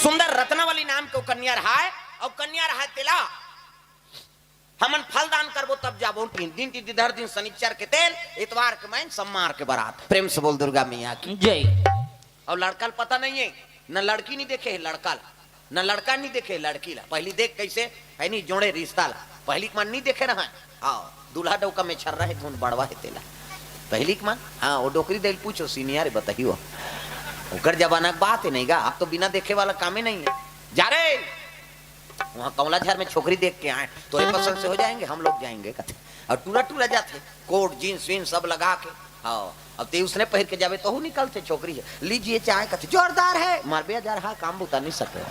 सुंदर रत्नावली नाम के कन्या रहा है और कन्या रहा है तेला हमन फल दान करबो तब जाबो तीन दिन इधर दिन शनिचर के तेल इतवार के मैं सम्मार के बारात। प्रेम से बोल दुर्गा मैया की जय। और लड़का पता नहीं है न लड़की नहीं देखे है लड़का न लड़का नहीं देखे लड़की ला पहली देख कैसे है नहीं जोड़े रिश्ता ला पहली मन नहीं देखे रहा आओ दूल्हा डौका में छर रहे धुन बड़वा है तेला पहली मन हाँ वो डोकरी दिल पूछो सीनियर बताइयो ओकर जमाना की बात है नहीं गा अब तो बिना देखे वाला काम ही नहीं है। जा रे वहाँ कमला झर में छोकरी देख के आए तोरे पसंद से हो जाएंगे हम लोग जाएंगे कहते और टूरा टूरा जाते कोट जीन्स वीन्स सब लगा के हाँ अब ते उसने पहन के जावे तो निकलते छोकरी है लीजिए चाय कहते जोरदार है मारबे जा रहा काम बुता नहीं सके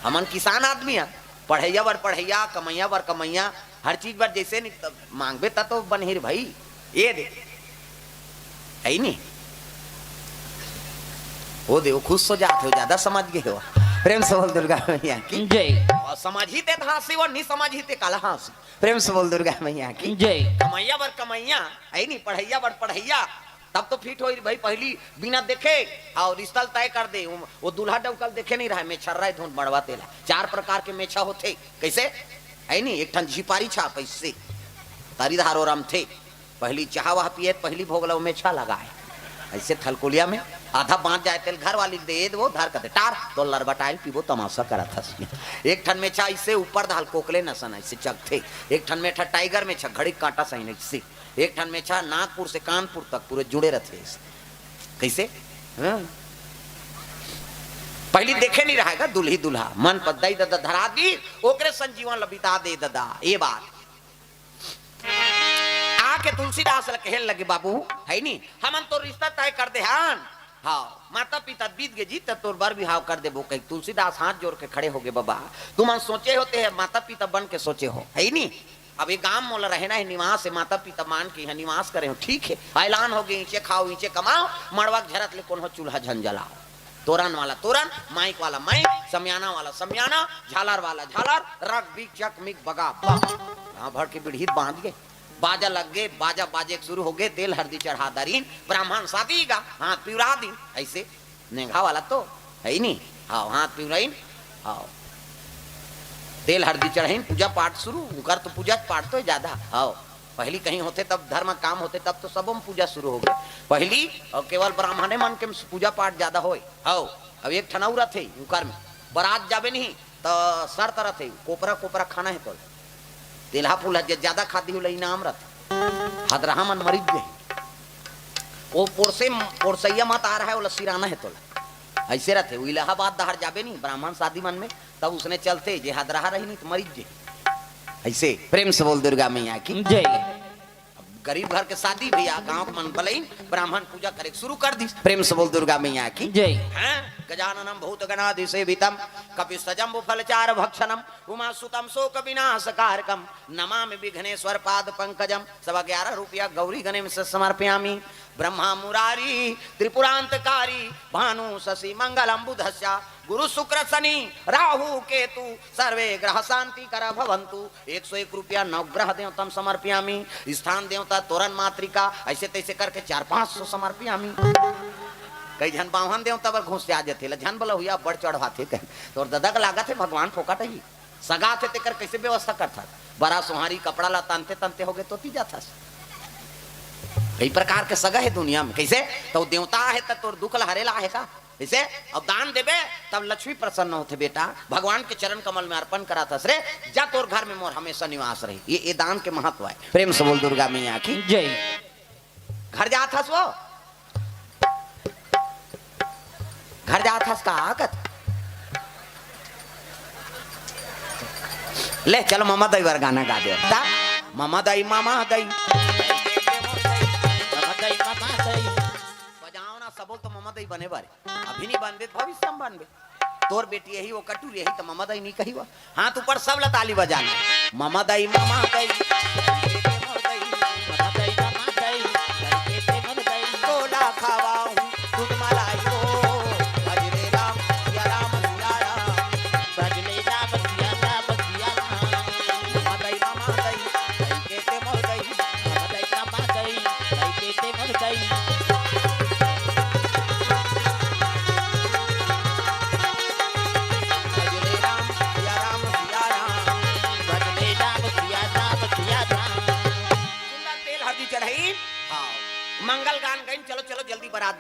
हमन किसान आदमी है पढ़ैया बर पढ़ैया कमैया बर कमैया हर चीज बर जैसे नहीं मांगबे तो बनहिर भाई ये दे है नहीं वो दे वो खुश हो जाते हो ज्यादा समझ गए हो। प्रेम से बोल दुर्गा मैया की जय। और समझ ही ते हंसी और नहीं समझ ही ते काला हंसी। प्रेम से बोल दुर्गा मैया की जय। कमैया बर कमैया है नहीं पढ़ैया बर पढ़ैया तब तो फिट हो भाई पहली बिना देखे और रिश्ता तय कर दे वो दूल्हा डौकल देखे नहीं रहा मेछर रहा धुन बड़वा तेला 4 प्रकार के मेछा होते कैसे है नहीं एक ठन झिपारी छाप ऐसे तारीधार और हम थे पहली चाह वह पिए पहली भोगला मेछा लगाए ऐसे थलकोलिया में आधा बांध जाए तेल घर वाली दे वो धार करते टार तो लरबटाइल पीबो तमाशा करा था एक ठन में छा इससे ऊपर धाल कोकले न सन ऐसे चक थे एक ठन में छा टाइगर में छा घड़ी कांटा सही ऐसे एक ठन में छा नागपुर से कानपुर तक पूरे जुड़े रहते कैसे पहली देखे नहीं रहेगा दुल्ही दुल्हा मन पद्दाई दादा धरा दी ओकरे संजीवन लबिता दे दादा ये बात आके तुलसीदास कहने लगे बाबू है नहीं हमन तो रिश्ता तय कर दे हाँ माता पिता बीत गए जी तब तोर बार भी हाव कर दे वो कहीं तुलसीदास हाथ जोड़ के खड़े हो गए बाबा तुम सोचे होते हैं माता पिता बन के सोचे हो है नहीं अब ये गांव मोला रहना है निवास है माता पिता मान के यहाँ निवास करे हो ठीक है ऐलान हो गए ईंचे खाओ ईंचे कमाओ मड़वा झरत ले कौन हो चूल्हा झंझलाओ तोरन वाला तोरन माइक वाला माइक समियाना वाला समियाना झालर वाला झालर रग बिक चक मिक बगा हाँ भर के बिढ़ी बांध गए बाजा लग गए बाजा बाजे शुरू हो गए तेल हल्दी चढ़ा दरीन ब्राह्मण शादी का हाथ पिवरा दी ऐसे नेघा वाला तो है नहीं हाँ हाथ पिवराइन हाँ तेल हल्दी चढ़ाइन पूजा पाठ शुरू कर तो पूजा पाठ तो ज्यादा हाँ पहली कहीं होते तब धर्म काम होते तब तो सब में पूजा शुरू हो गए पहली और केवल ब्राह्मणे मन के पूजा पाठ ज्यादा हो अब एक ठनौरा थे उकर में बारात जाबे नहीं तो सर तरह थे कोपरा कोपरा खाना है तो तेलहा फूल ज्यादा खाती हुई इनाम रहते हदरहा मन मरीज गए वो पोरसैया मत आ रहा है वो लसीराना है तो ऐसे रहते वो इलाहाबाद दहाड़ जाबे नहीं ब्राह्मण शादी मन में तब उसने चलते जे हदरहा रही नहीं तो मरीज जे ऐसे। प्रेम से बोल दुर्गा मैया की जय। गरीब घर के शादी भैया गांव के मन बलई ब्राह्मण पूजा करे शुरू कर दी। प्रेम से बोल दुर्गा मैया की जय। गजाननम भूत गणाधि सेवितम कपिस्तजम्बु फलचार भक्षणम उमा सुतम शोक विनाशकारकम नमामि विघ्नेश्वर पाद पंकजम। 11.5 रुपया गौरी गणेश से समर्पयामि। ब्रह्मा मुरारी त्रिपुरांतकारी भानु शशि मंगलम बुधस्या गुरु शुक्र शनि राहु केतु सर्वे ग्रह शांति कर भवंतु। 101 रुपया नवग्रह देवतम समर्पयामि। स्थान देवता तोरण मातृका ऐसे तैसे करके 400-500 समर्पयामि। कई झन बावन देवता पर घुस जा जाते झन बोला हुआ बढ़ चढ़वाते कहीं तो दादा का लागत है भगवान फोकट ही सगा थे तेकर कैसे व्यवस्था करता बड़ा सुहारी कपड़ा ला तानते तानते हो गए तो ती जाता कई प्रकार के सगा है दुनिया में कैसे तो देवता है तो दुख हरेला है का ऐसे अब दान देवे तब लक्ष्मी प्रसन्न होते बेटा भगवान के चरण कमल में अर्पण करा था रे जा तोर घर में मोर हमेशा निवास रही ये दान के महत्व है। प्रेम से बोल दुर्गा मैया की जय। घर जा था सो घर जा था का आकत ले चलो मामा दई वर गाना गा दे मामा दई बजाओ ना सबो तो मामा दई बने बारे अभी नहीं बनबे भविष्य में बनबे तोर बेटी यही वो कटुर यही तो मामा दई नहीं कही हुआ हाथ ऊपर सब ला ताली बजाना मामा दई तोला खावाऊं दूध मलाई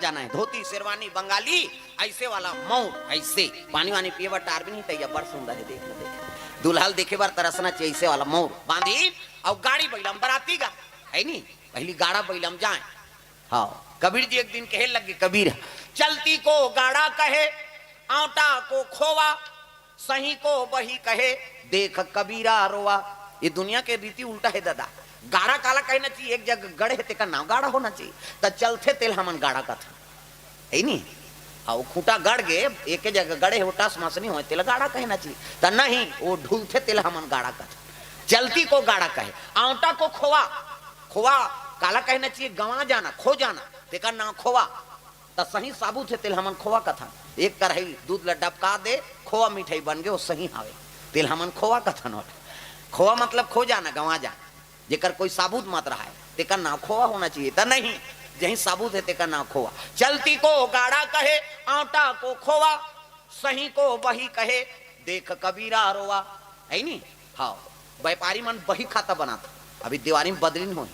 जाना है, धोती शेरवानी बंगाली ऐसे वाला मौर, ऐसे पानी वानी पिए बार टार भी नहीं तैया, बड़ सुंदर है, देख देख दुल्हल देखे बार तरसना चाहिए, ऐसे वाला मौर बांधी और गाड़ी बैलम बराती का है नी, पहली गाड़ा बैलम जाए। हाँ कबीर जी एक दिन कहे लगे, कबीर चलती को गाड़ा कहे, आटा को खोवा, सही को बही कहे, देख कबीरा रोवा। ये दुनिया के रीति उल्टा है दादा, गाड़ा काला कहना चाहिए, एक जगह गड़े है तेका नाम गाड़ा होना चाहिए, तो चलते तेल हमन गाड़ा का था है नी, और खूंटा गड़ गए एक जगह गड़े हो टस मस नहीं हो तेल गाड़ा कहना चाहिए, तो नहीं वो ढूलते तेल हमन गाड़ा का था। चलती को गाड़ा कहे, आटा को खोवा, खोवा काला कहना चाहिए गंवा जाना, खो जाना, तेका नाम खोवा, तो सही साबुत है तेल हमन खोवा का था। एक कढ़ाई दूध ल डबका दे, खोवा मिठाई बन गए, वो सही हावे तेल हमन खोवा का था। नोट खोवा मतलब खो जाना, गंवा जाना, जेकर कोई साबुत मत रहा है तेका नाम खोवा होना चाहिए, तो नहीं जहीं साबुत है तेका नाम खोवा। चलती को गाड़ा कहे, आटा को खोवा, सही को बही कहे, देख कबीरा रोवा है नी। हाँ व्यापारी मन बही खाता बनाता, अभी दिवाली में बदलीन हो,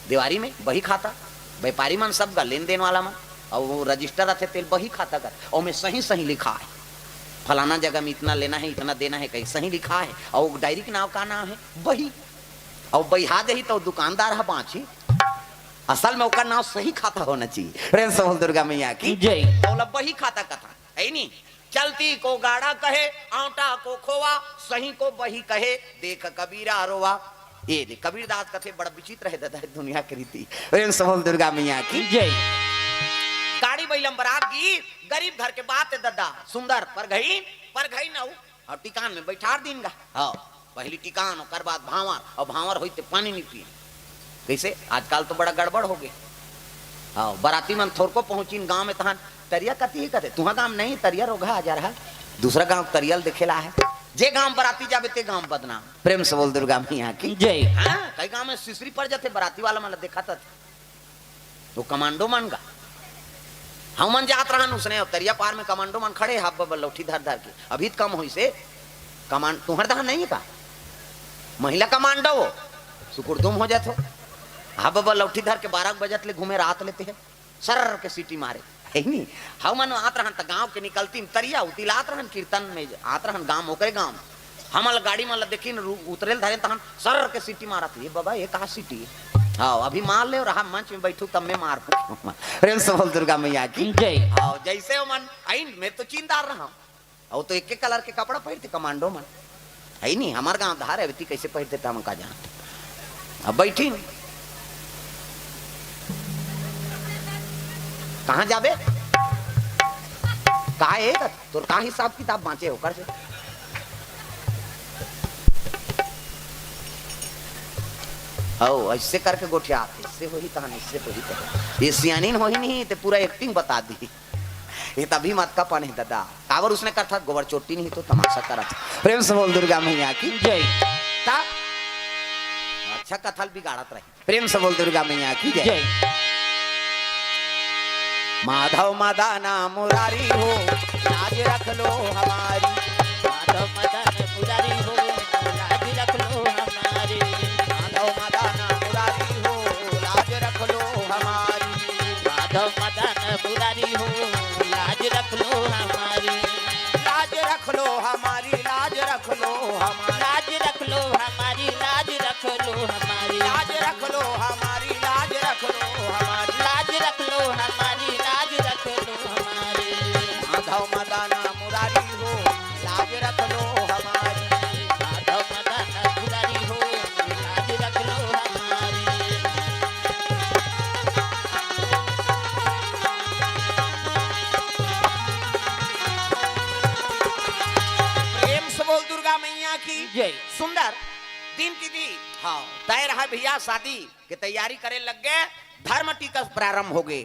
दिवाली में बही खाता व्यापारी मन सब का लेन देन वाला मन, और वो रजिस्टर रहते तेल बही खाता कर, और में सही सही लिखा है फलाना जगह में इतना लेना है इतना देना है, कहीं सही लिखा है, और डायरी के नाम का नाम है बही, और बहा दे तो दुकानदार है बाँची, असल में उसका नाम सही खाता होना चाहिए। प्रेम से बोल दुर्गा मैया की जय। तो बही खाता कथा है नी। चलती को गाड़ा कहे, आटा को खोवा, सही को बही कहे, देख कबीरा रोवा। ये दे कबीरदास कथे बड़ा विचित्र है दादा दुनिया की रीति। प्रेम से बोल दुर्गा मैया की जय। गाड़ी बैलम बरात की गरीब घर के बात है दादा, सुंदर पर गई ना और टिकान में बैठार दिन गा। हाँ पहली टिकान और बाद भावर, और भावर होते पानी नहीं पिए, कैसे आजकल तो बड़ा गड़बड़ हो गए। हाँ बराती मन थोर को पहुंची गांव में तहां तरिया कती ही कहते, तुहा गांव नहीं तरिया रोगा आ जा रहा, दूसरा गांव तरियल दिखेला है, जे गांव बराती जाबे ते गांव बदनाम। प्रेम से बोल दुर्गा मैया की जय। हाँ कई गांव में सिसरी पर जाते बराती वाला मतलब देखा था तो कमांडो मन का हम मन जात रहन उसने, तरिया पार में कमांडो मन खड़े हाथ बबल लौठी धर धर के, अभी कम हुई से कमांड तुहर दहा नहीं का महिला कमांडो वो सुकुरदुम हो जाते, हाँ बाबा लौठी धर के 12 बजत ले घूमे रात लेते हैं, सर के सीटी मारे है नी। हम मन आत रहन त गांव के निकलती तरिया उतिलात रहन, कीर्तन में आत रहन गांव ओकरे गांव, हमल गाड़ी मन देखी उतरेल धरे तहन सर के सीटी मारत, ये बाबा ये कहा सीटी, हाँ अभी मार ले और हम मंच में बैठू तब में मार। प्रेम से बोल दुर्गा मैया की जय। हाँ जैसे मन आई मैं तो चीनदार रहा, और तो एक कलर के कपड़ा पहनते कमांडो मन है नी, हमार गांव धार है कैसे पहनते हम का जान। अब बैठी कहाँ जाबे, कहा है तो कहा हिसाब किताब बांचे होकर से। हो ऐसे करके गोठिया इससे हो ही कहानी, इससे हो ही कहानी, ये सियानीन हो ही नहीं ते पूरा एक्टिंग बता दी, ये तभी मत का पन है दादा, कावर उसने कर था गोबर चोटी नहीं तो तमाशा करा था। प्रेम से बोल दुर्गा मैया की जय। अच्छा कथल बिगाड़त रही। प्रेम से बोल दुर्गा मैया की जय। माधव मदना मुरारी हो लाज रख लो हमारी, माधव मदन मुरारी हो लाज रख लो हमारी, माधव मदना मुरारी हो लाज रख लो हमारी, माधव मदन मुरारी हो लाज रख लो हमारी, लाज रख लो हमारी, लाज रख लो हमारी, लाज रख लो हमारी, लाज रख लो हमारी, लाज रख लो हमारी, लाज रख लो हमारी, लाज रख लो हमारी, लाज रख लो हमारी, माधव मदना मुरारी हो लाज रख लो हमारी, माधव मदना मुरारी हो लाज रख लो हमारी। प्रेम से बोल दुर्गा मैया की जय। सुंदर दिन की दी हाँ तय रहा भैया, शादी की तैयारी करे लग गए, धर्म टीका प्रारंभ हो गए।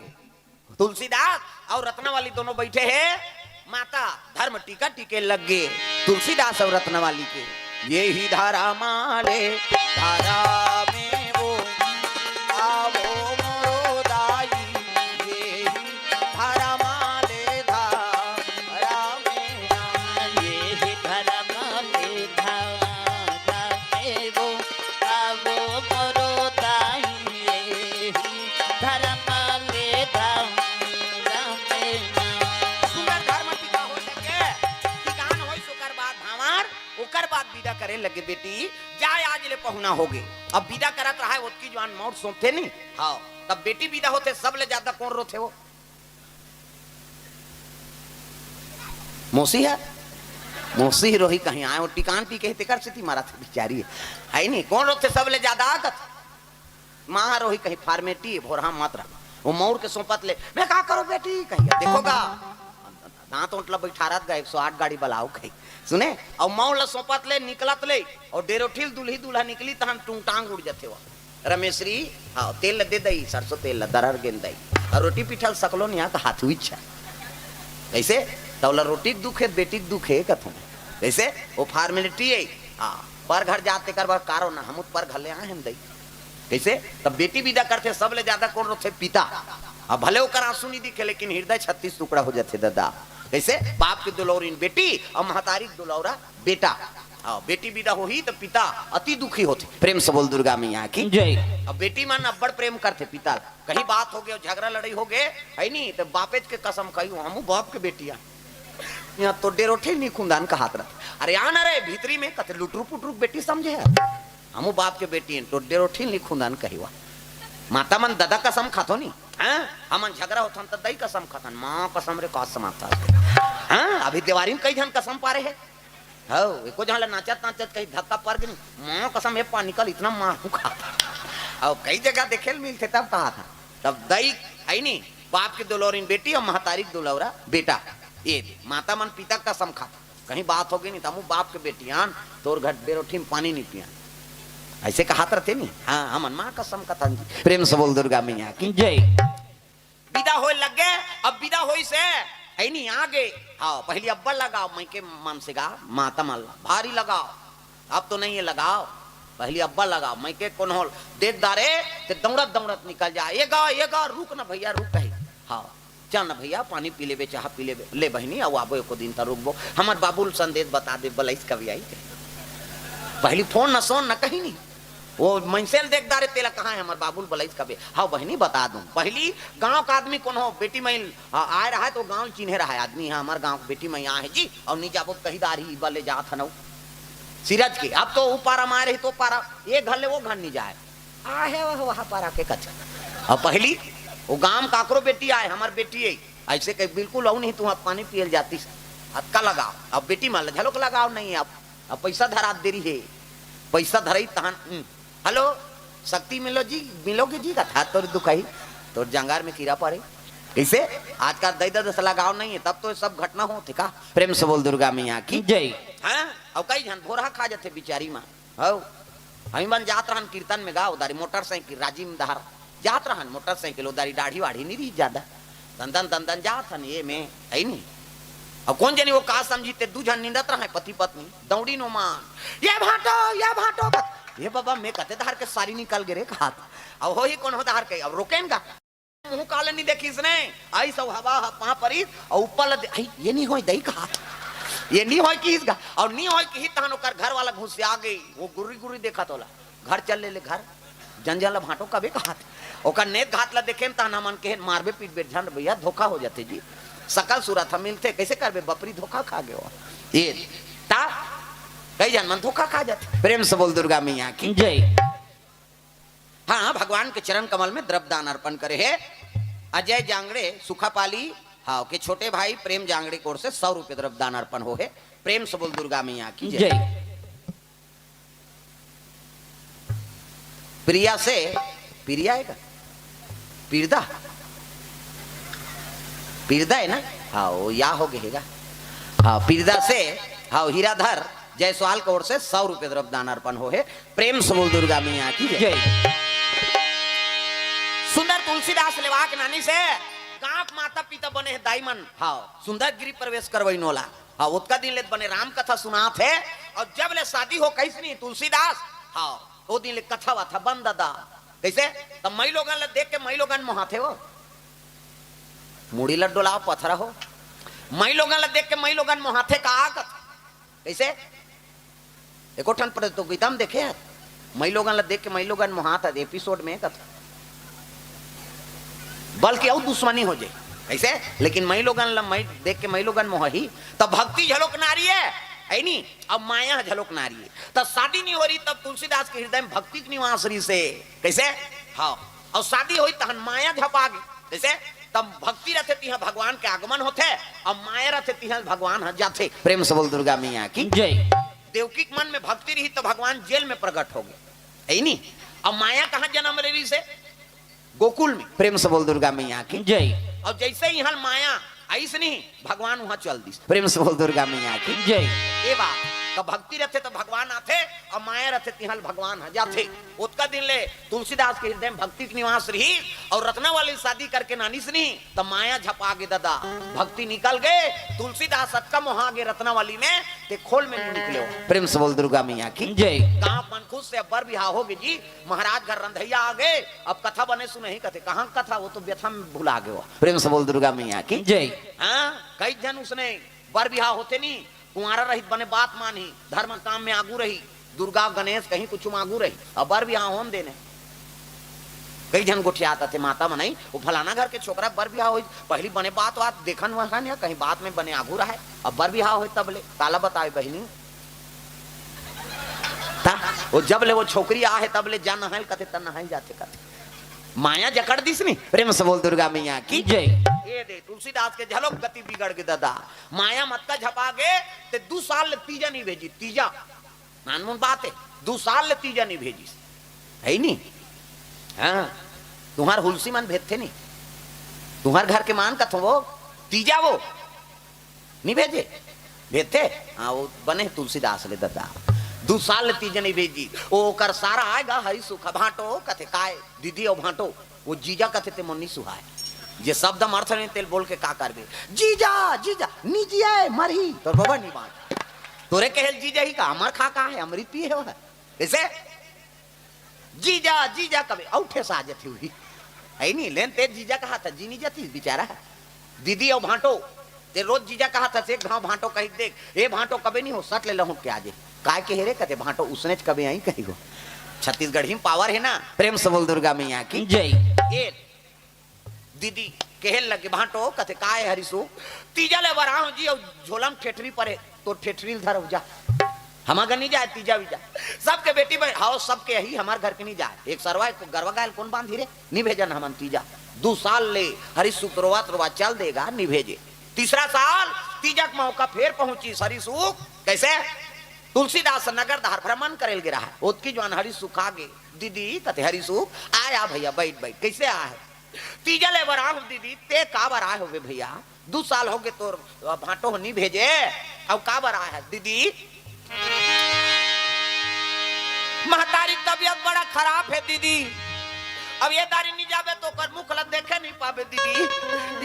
तुलसीदास और रत्नावाली दोनों बैठे हैं, माता धर्म टीका टीके लग गए तुलसीदास और रत्नावाली के। ये ही धारा माले धारा में वो आवो मोरो दाई, ये ही धारा माले धारा में ये ही धारा माले धारा में वो आवो मोरो दाई, ये ही धारा माले धारा करे लगे बेटी जाए आज ले पहुना होगे। अब विदा करत रहा है उसकी जवान मौत सोते नहीं। हाँ तब बेटी विदा होते सब ले ज्यादा कौन रोते हो? मौसी है, मौसी रोही कहीं आए टिकान टी कहते कर से मारा थे बिचारी है नहीं। कौन रोते सब ले ज्यादा आगत माँ रोही कहीं फार्मेटी भोरहा मात्रा वो मौर के सोपत ले मैं क्या करो बेटी कही देखोगा दांत उठला बैठारत गए 108 गाड़ी बलाओ कही सुने और मौर ला सोपत ले निकलत ले और डेरोठिल दुल्ही दुल्हा निकली तो हम टूंटांग उड़ जाते हो। रमेशरी हाँ तेल दे दई सरसों तेल दरर गेंद दई और रोटी पिठल सकलो नहीं का हाथ हुई इच्छा कैसे तौला रोटी दुखे बेटी दुखे कथों कैसे वो फार्मेलिटी है। हाँ पर घर जाते कर बार कारो ना हम पर घर ले आए हम दई कैसे तब बेटी विदा करते सब ले ज्यादा कौन रोते पिता। अब भले होकर आंसू नहीं दिखे लेकिन हृदय 36 टुकड़ा हो जाते दादा कैसे बाप की दुलौरीन बेटी और महतारी दुलौरा बेटा। बेटी विदा हो ही तो पिता अति दुखी होते। प्रेम से बोल दुर्गा मैया की जय। अब बेटी मन अब्बड़ प्रेम करते पिता कहीं बात हो गए झगड़ा लड़ाई हो गए है नहीं तो बापेज के कसम कही हम बाप के बेटिया यहाँ तो डेरोठे नहीं खुंदान का हाथ रख अरे आना रे भीतरी में कते लुटरू पुटरू बेटी समझे हम बाप के बेटी तो डेरोठे नहीं खुंदान कही हुआ माता मन दादा कसम खातो नहीं हमन झगड़ा होता तो दई कसम खातन माँ कसम रे कसम आता अभी दिवारी में कई जन कसम पा रहे है एको जहाँ नाचत नाचत कहीं धक्का पड़ गई माँ कसम ये पानी निकल इतना मारू खाता और कई जगह देखे मिलते तब कहा था तब दई है नहीं बाप की दुलौरीन बेटी और महतारी दुलौरा बेटा ये माता मन पिता कसम खाता कहीं बात हो गई नहीं तमु बाप के बेटियान तोर घर बेरोठी में पानी नहीं पिया ऐसे कहा रहते नहीं। हाँ हमन माँ कसम कथन प्रेम से बोल दुर्गा मैया की जय। विदा हो लग गए अब विदा हो से है नहीं आगे हाँ पहले अब्बा लगाओ मैं के मन से गा माता मल भारी लगाओ अब तो नहीं है लगाओ पहले अब्बा लगाओ मैं के कौन हो देख दारे ते दौड़त दौड़त निकल जा ये गा रुक ना भैया रुक कही हाँ चल ना भैया पानी पी ले चाह पी ले बहनी अब आबो एको दिन तक रुकबो हमार बाबुल संदेश बता दे बलैस कभी आई पहली फोन न सोन न कहीं नहीं वो मनसेल देख दारे तेला कहाँ है हमारे बाबुल बलैस कभी हाँ बहनी बता दूं पहली गांव का आदमी कौन हो बेटी मैं आए रहा है तो गांव चिन्हे रहा है आदमी है हमारे गांव बेटी मैं यहाँ है जी और नहीं जाबो कहीं दारी बले जा था सीरज के अब तो ऊपर मारे रही तो पारा ये घर ले वो घर नहीं जाए आहे वहाँ पारा के कच्चा और पहली वो गांव काकरो बेटी आए हमारे बेटी है ऐसे कहीं बिल्कुल आओ नहीं तुम पानी पियल जाती हत्का लगाओ अब बेटी मान झलोक लगाओ नहीं अब पैसा धरा देरी है पैसा धरई तहन हेलो शक्ति मिलोगे जी का था तोर दुखाई तोर जंगार में कीड़ा पड़े कैसे आज का दई दस लगाओ नहीं है तब तो सब घटना हो थे का। प्रेम से बोल दुर्गा मैया की जय। हाँ और कई जन भोरहा खा जाते बिचारी माँ हो हम बन जात रहन कीर्तन में गाओ उदारी मोटरसाइकिल राजीव दहार जात रहन मोटरसाइकिल उदारी दाढ़ी वाढ़ी नहीं रही ज्यादा दंदन जात हन ये में है नहीं अब कौन जानी वो का समझीते दू जन निंदत रहे पति पत्नी दौड़ी नो मान ये भाटो ये बाबा मैं कहते धार के सारी निकल गिरे हाथ अब हो ही कौन हो धार के अब रोकेगा मुंह काले नहीं देखी इसने आई सब हवा वहां पर और ऊपर ये नहीं हो दही का ये नहीं हो कि इसका और नहीं हो कि तहन ओकर घर वाला घुस आ गई वो गुर्री देखा तोला घर चल ले घर जंजल भाटो कबे कहा ओकर नेत घात ला देखे तहन मन के मारबे पीटबे झंड भैया धोखा हो जाते जी सकल सूरत हम मिलते कैसे करबे बपरी धोखा खा गए ये ता कई जन मन धोखा खा जाते। प्रेम से बोल दुर्गा मैया की जय। हाँ भगवान के चरण कमल में द्रव्यदान अर्पण करे है अजय जांगड़े सुखापाली हाँ के छोटे भाई प्रेम जांगड़े की ओर से 100 रुपए द्रव्यदान अर्पण हो है। प्रेम से बोल दुर्गा मैया की जय। प्रिया से प्रिया है का पीरदा है ना हाँ या हो गएगा हाँ पीरदा से हाँ हीराधर जयसवाल की ओर से 100 रुपए द्रव्यदान अर्पण हो है। प्रेम से बोल दुर्गा मैया की जय। सुंदर तुलसीदास लेवा के नानी से गांव माता पिता बने है दाईमन हाँ सुंदर गिरी प्रवेश करवई नोला हाँ उसका दिन ले बने राम कथा सुनात है और जब ले शादी हो कैसे नहीं तुलसीदास हाँ वो दिन ले कथा वा था बंद दादा कैसे तब मई लोगन ले देख के मई लोगन मोहाते हो मुड़ी लड्डू लाओ पथरा हो मई लोगन ले देख के मई लोगन मोहाते का आगत कैसे एको ठन पर तो गीता में देखे मई लोगन ला देख के मई लोगन मोहात एपिसोड में कथा बल्कि और दुश्मनी हो जाए ऐसे लेकिन मई लोगन ला मई देख के मई लोगन मोही तब भक्ति झलोक नारी है है नहीं। अब माया झलोक नारी है, तब शादी नहीं हो रही, तब तुलसीदास के हृदय में भक्ति की निवास रही से कैसे। हाँ, और शादी हुई तहन माया झपा गई कैसे, तब भक्ति रहते तिहा भगवान के आगमन होते, अब माया रहते तिहा भगवान जाते। प्रेम से बोल दुर्गा मैया की जय। देवकी के मन में भक्ति रही तो भगवान जेल में प्रकट हो गए, है नहीं। अब माया कहाँ जन्म ले रही से, गोकुल में। प्रेम से बोल दुर्गा मैया की जय। और जैसे ही यहाँ माया ऐसे नहीं, भगवान वहां चल दी। प्रेम से बोल दुर्गा मैया की जय। ये बात तो भक्ति रहते तो भगवान आते, और माया रहते तिहल भगवान जाते। उसका दिन ले तुलसीदास के हृदय में भक्ति की निवास रही, और रत्ना वाली शादी करके नानी से नहीं, तो माया झपा गे दादा, भक्ति निकल गए। तुलसीदास अटकम वहां गे रत्ना वाली में, ते खोल में नहीं निकले हो। प्रेम से बोल दुर्गा मैया की जय। गाँव मन खुश से अब्बर बिहार हो गए जी, महाराज घर रंधैया आ गए, अब कथा बने सुने ही कथे, कहाँ कथा, वो तो व्यथा में भुला गए। प्रेम से बोल दुर्गा मैया की जय। हाँ, कई जन उसने बर बिहार होते नहीं, कुंवारा रही बने बात मानी, धर्म काम में आगू रही, दुर्गा गणेश कहीं कुछ मांगू रही, अब बर बिहार होन देने। कई जन गोठियाता थे माता मनाई, वो फलाना घर के छोकरा बर बिहार हो, पहली बने बात देखन वहां या कहीं बात में बने आगू रहा है, अब बर बिहार हो तब ले ताला बताए बहनी वो जब ले वो छोकरी आहे तब ले जाना है कथे तना है जाते कथे माया जकड़ दिस नहीं। प्रेम से बोल दुर्गा मैया की जय। ये दे तुलसीदास के झलोक गति बिगड़ के दादा, माया मत का झपा गए ते 2 साल ले तीजा नहीं भेजी, तीजा नानमुन बात है, 2 साल ले तीजा नहीं भेजी है नहीं। हाँ, तुम्हार हुलसी मन भेज थे नहीं, तुम्हार घर के मान का थो वो तीजा वो नहीं भेजे, भेजते। हाँ, वो बने तुलसीदास ले दादा, 2 साल ले तीजा नहीं भेजी। ओ कर सारा आएगा हरी सुखा भाटो कथे काय दीदी और भाटो, वो जीजा कथे ते मुन्नी सुहाय, जे शब्द अर्थ नहीं तेल बोल के का करबे, जीजा जीजा निजिए मरही तो बाबा नहीं बात तोरे कहल जीजा ही का अमर खा का है अमृत पी है, कैसे जीजा जीजा कभी औठे साजत हुई है नहीं। लेन ते जीजा कहा था जी नहीं जाती बेचारा, दीदी और भाटो ते रोज जीजा कहा था से गांव भाटो कही देख, ए भाटो कभी नहीं हो सट ले लहू के आजे काय के हेरे कहते भाटो उसने कभी आई कही गो, छत्तीसगढ़ी में पावर है ना। प्रेम से बोल दुर्गा मैया की जय। ए दीदी कहल लगे भाटो कथे काय हरिसु तीजा ले बराऊ जी, और झोलम ठेठरी परे तो ठेठरी धर जा, हमारा नहीं जाए तीजा भी जा, सबके बेटी भाई हाउ सबके यही हमारे घर के नहीं जाए, एक सरवा गरवा गायल कौन बांधी रे नहीं भेजन हम तीजा, 2 साल ले हरिसु रोवा चल देगा नहीं भेजे। तीसरा साल तीजा का मौका फिर पहुंची हरिसु, कैसे तुलसीदास नगर धार भ्रमण करेल गिरा है, उसकी जवान हरिसु खा गे, दीदी कथे हरिसु आया भैया बैठ बैठ कैसे आया है, तीजा ले बरा हो दीदी ते का बर आए हो भैया, 2 साल हो गए तो भाटो नहीं भेजे, अब का बर आया है दीदी, महतारी तबियत बड़ा खराब है दीदी, अब ये दारी नहीं जावे तो कर मुखलत देखे नहीं पावे दीदी,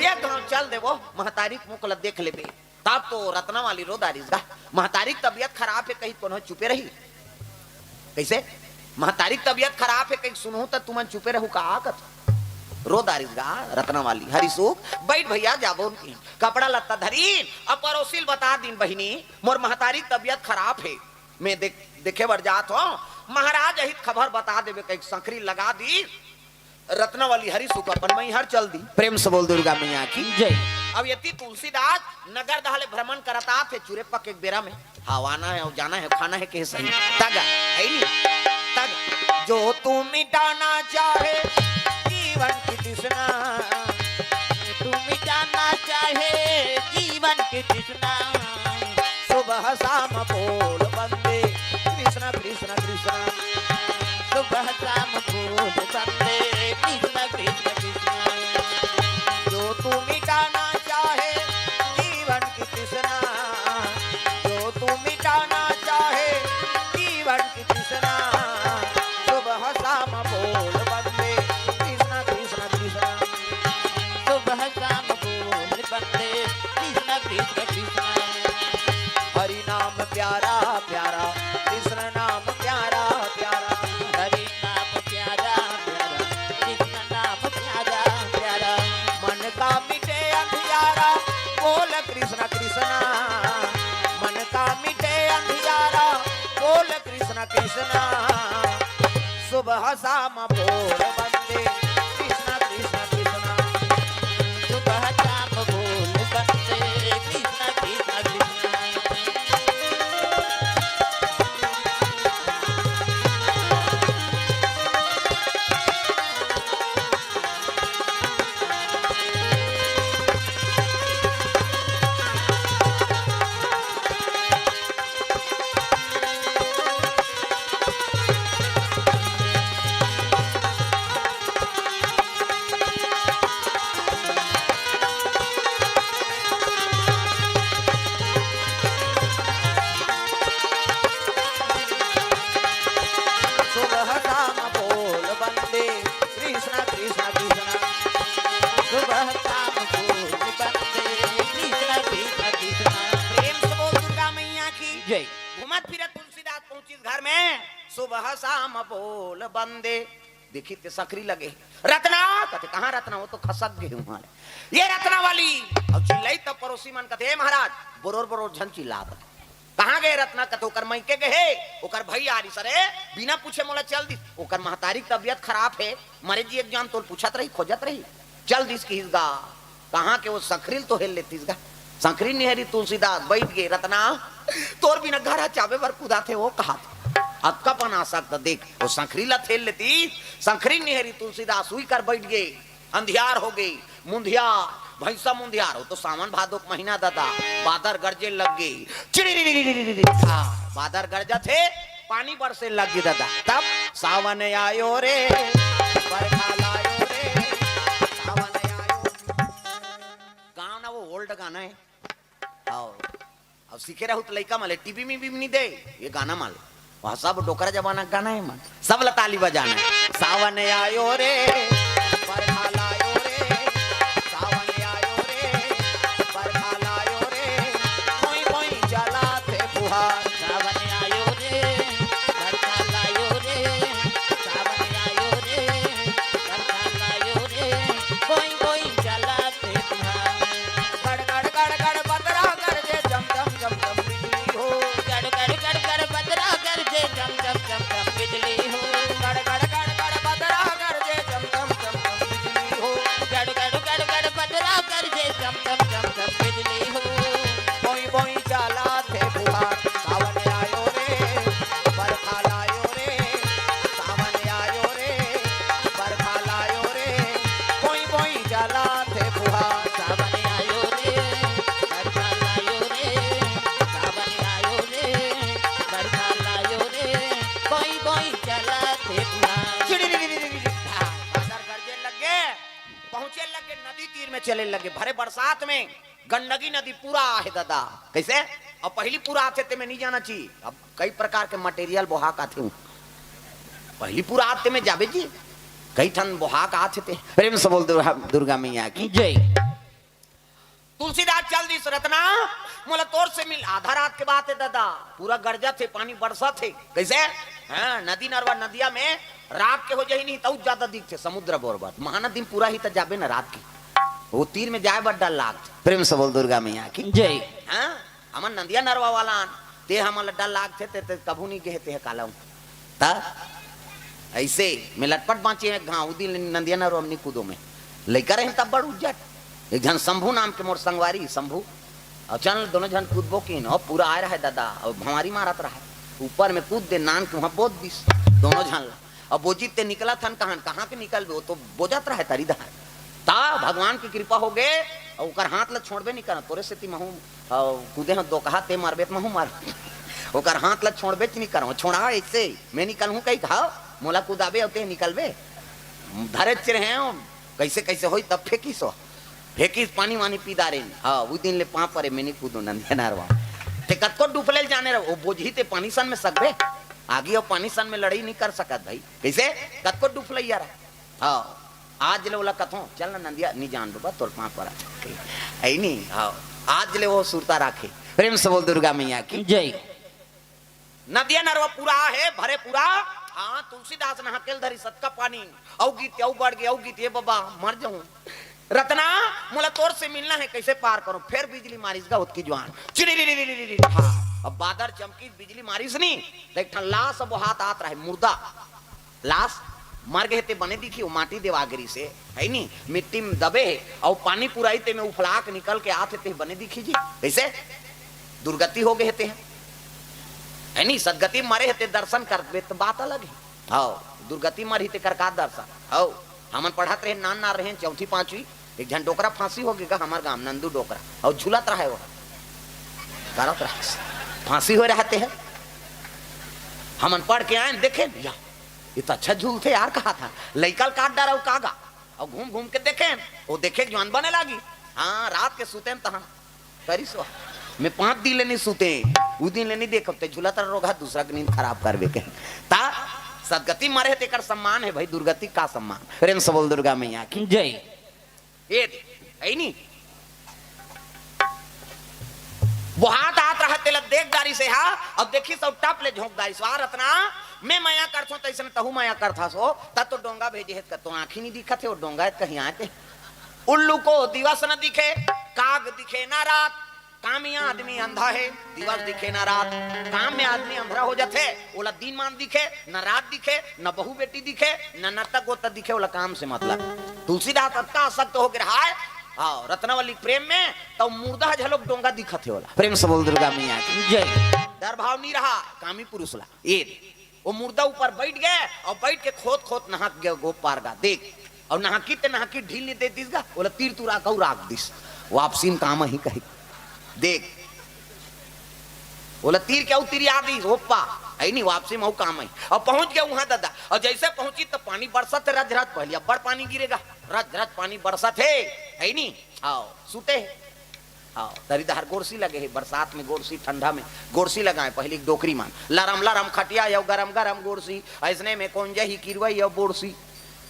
ये गांव चल दे वो महतारी मुखलत देख ले, तब तो रत्ना वाली रो दारी महतारी तबियत खराब है कहीं कोनो चुपे रही, कैसे महतारी तबियत खराब है कहीं सुनो तो तुम चुपे रहू का आकत रो दारीगा रत्ना वाली हरिसुख बैठ भैया जाबो कपड़ा लत्ता धरी, अब पड़ोसिल बता दिन बहिनी मोर महतारी तबियत खराब है, मैं देखे बर जात हो, महाराज यही खबर बता देवे कहीं संकरी लगा दी, रत्ना वाली हरिसुख अपन मई हर चल दी। प्रेम से बोल दुर्गा मैया की जय। अब यति तुलसीदास नगर दहले भ्रमण करता थे चूरे पक एक बेरा में, हवाना है और जाना है खाना है के सही तग है नहीं तग, जो तू मिटाना चाहे जीवन की तृष्णा, तू मिटाना चाहे जीवन की तृष्णा, सुबह शाम बोल बंदे कृष्ण कृष्ण कृष्ण, सुबह शाम बोल बंदे कृष्ण कृष्ण कृष्ण, जो तू मिटाना चाहे जीवन की तृष्णा, जो तू मिटाना चाहे जीवन की तृष्णा, सुबह शाम बोल बंदे कृष्ण कृष्ण कृष्ण, सुबह शाम बोल बंदे कृष्ण कृष्ण कृष्ण, हरि नाम प्यारा प्यारा कृष्ण नाम प्यारा प्यारा, हरि नाम प्यारा प्यारा कृष्ण नाम प्यारा प्यारा, मन का मिटे अंधियारा बोल कृष्ण कृष्ण, मन का मिटे अंधियारा बोल कृष्ण कृष्ण, सुबह शाम बोल बंदे कृष्ण कृष्ण कृष्ण, सुबह शाम बोल बंदे कृष्ण कृष्ण कृष्ण, में सुबह शाम बोल बंदे। देखी ते सकरी लगे रत्ना कहते कहाँ रत्ना, वो तो खसक गए हमारे ये रत्ना वाली। अब चिल्लाई तब पड़ोसी मन कहते महाराज बोरोर बोरोर झन चिल्ला कहाँ गए रत्ना कहते ओकर मैके गए ओकर भाई आ रही सरे बिना पूछे मोला चल दी ओकर महतारी की तबियत खराब है मरे जी एक जान तो पूछत रही खोजत रही चल दिस की हिसगा कहाँ के वो सकरील तो हेल लेती इसगा संकरी निहरी तुलसीदास बैठ गए रत्ना तोर बिना घर चावे बर कुदा थे वो कहा अक्का पना सकता देख वो संखरीला थेल लेती संखरी निहरी तुलसीदास हुई कर बैठ गए अंधियार हो गई मुंधियार भैंसा मुंधियार हो तो सावन भादो का महीना दादा बादर गरजे लग गई चिड़ी बादर गरजा थे पानी बरसे लग गई दादा तब सावन आयो रे बरखा लायो रे सावन आयो गाना वो ओल्ड गाना है आओ अब सीखे रहो तो लड़का माले टीवी में भी नहीं दे ये गाना माल वहाँ सब डोकरा जमाना गाना है मन सब लताली बजाना है सावन आयो रे बरखा लायो रे सावन आयो रे बरखा लायो रे कोई कोई जला थे फुहार सावन आयो रे बरखा लायो रे सावन आयो रे बरखा लायो रे कोई कोई जला थे फुहार गड़ गड़ गड़ गड़ बदरा गरजे जम जम जम जम बिजली हो गड़ गड़ गड़ गड़ बदरा गरजे जम जम जम जम बिजली हो गड़ गड़ गड़ गड़ बदरा गरजे जम जम जम जम बिजली हो गड़ गड़ गड़ गड़ बदरा गरजे जम जम जम जम बिजली हो बोई बोई जाला थे फुहार सावन आयो रे बरखा लायो रे सावन आयो रे बरखा लायो रे बोई बोई जाला थे फुहार सावन आयो रे बरखा लायो रे सावन आयो रे बरखा लायो रे कोई कोई चला थे बादल गरजे लगे पहुंचे लगे नदी तीर में चले लगे भरे बरसात में गंडकी नदी पूरा है दादा कैसे अब पहली पूरा आते थे मैं नहीं जाना चाहिए अब कई प्रकार के मटेरियल बोहाक आते हूँ पहली पूरा आते में जावे जी कई ठन बोहाक आते थे प्रेम से बोल दुर्गा मैया की जय तुलसीदास चल दी रत्ना मोला तोर से मिल आधा रात के बात है दादा पूरा गर्जा थे पानी बरसा थे कैसे हाँ, नदी नरवा नदिया में रात के हो जाए नहीं तो ज्यादा दिख थे समुद्र बोरबत महानदी पूरा ही तो जाबे ना रात की वो तीर में जाए बड़ा लाग प्रेम से बोल दुर्गा मैया की जय हाँ हमन नदिया नरवा वाला ते हम लड्डा लाग थे ते कभू नहीं कहते है काला ता ऐसे मैं लटपट बाँचे हैं गाँव दिन नदिया नरवा नहीं कूदो में लेकर रहे तब बड़ उज्जट एक जन शंभू नाम के मोर संगवारी शंभू और चल दोनों जन कूदबो की और पूरा आ रहा है दादा और भंवारी मारत रहा है ऊपर में कूद दे नान के वहां बोध दिस दोनों जन और बोजित ते निकला थन कहाँ के निकल वो तो बोझत रहा है तरी दहा ता भगवान की कृपा हो गए और उकर हाथ ल छोड़बे नहीं करना तोरे से ती महू कूदे हैं दो कहा ते मारबे महू मार ओकर हाथ ल छोड़बे नहीं करो छोड़ा ऐसे मैं निकल हूँ कहीं कहा मोला कूदाबे और ते निकलबे धरे चिरे हैं कैसे कैसे हो तब फेंकी सो फेंकीस पानी वानी पी दारे हाँ वो दिन ले पाँ परे मैंने कूदो नंदे नारवा ते कतको डुफले जाने रहो बोझी ते पानी सन में सकबे आगे और पानी सन में लड़ाई नहीं कर सकत भाई कैसे कतको डुफले यार हाँ आज ले बोला कथो चल ना नंदिया नहीं जान बाबा तोर पाँ पर ऐ नहीं हाँ आज ले वो सुरता राखे प्रेम से बोल दुर्गा मैया की जय नदिया नरवा पूरा है भरे पूरा हाँ तुलसीदास ने हकेल धरी सत का पानी औ गीत औ बढ़ गया औ गीत ये बाबा मर जाऊं रत्ना मोला तोर से मिलना है कैसे पार करूं फिर बिजली मारिस गा उसकी जवान चिड़ी अब बादर चमकी बिजली मारिस नहीं देख लाश अब हाथ आत रहा है मुर्दा लाश मर गए थे बने दिखी वो माटी देवागरी से है नहीं मिट्टी में दबे और पानी पुराई ते में उफला के निकल के आते थे बने दिखी जी कैसे दुर्गति हो गए थे है नहीं सदगति मरे थे दर्शन कर तो बात अलग है हाँ दुर्गति मरी थे कर का दर्शन हाँ हमन पढ़ाते रहे नान ना रहे चौथी पांचवी एक जन डोकरा फांसी हो गया हमारे गांव नंदू डोकरा और झूलत रहा है वो करत रहा फांसी हो रहते हैं हमन पढ़ के आए देखे या ये तो अच्छा झूलते यार कहा था लइकल काट डारा कागा और घूम घूम के देखे वो देखे जवान बने लगी हाँ रात के सुते तहा करी सो मैं 5 दिन लेने सुते वो दिन लेने देखते झूला तर रोगा दूसरा की नींद खराब कर बेके ता सदगति मरे तेकर सम्मान है भाई दुर्गति का सम्मान प्रेम से बोल दुर्गा मैया की जय ये ऐ नहीं वो हाथ आत रहा तेल एक दारी से हा अब देखी सब टप ले झोंक दारी सो रत्ना मैं माया करथो तैसे तहु माया करथा सो त तो डोंगा भेजे है तो आंखी नहीं दिखत है और डोंगा कहीं आते उल्लू को दिवस न दिखे काग दिखे ना रात काम में आदमी अंधा है दिवस दिखे ना रात काम में आदमी अंधा हो जाते ओला दिन मान दिखे न रात दिखे न बहू बेटी दिखे न नतक गोता दिखे ओला काम से मतलब तुलसीदास अत्ता आसक्त हो गया है हाँ रत्नावली प्रेम में तो मुर्दा झलक डोंगा दिखत है वाला प्रेम से बोल दुर्गा मैया की जय डर भाव नहीं रहा कामी पुरुष ला ये वो मुर्दा ऊपर बैठ गए और बैठ के खोद खोद नहाक गए गो पार गा देख और नहाकी ते नहाकी ढील नहीं दे दिस गा बोला तीर तू राख राख दिस वापसी में काम ही कही देख बोला तीर क्या तीर याद ही रोपा है नहीं वापसी में काम है और पहुंच गया वहां दादा और जैसे पहुंची तो पानी बरसा थे रज रज पहले बड़ पानी गिरेगा रज रज पानी बरसा थे है नहीं आओ सुते आओ दरिदार गोरसी लगे है बरसात में गोरसी ठंडा में गोरसी लगाए पहले डोकरी मान लरम लरम खटिया या गरम गरम गोरसी ऐसने में कौन जही किरवई या बोरसी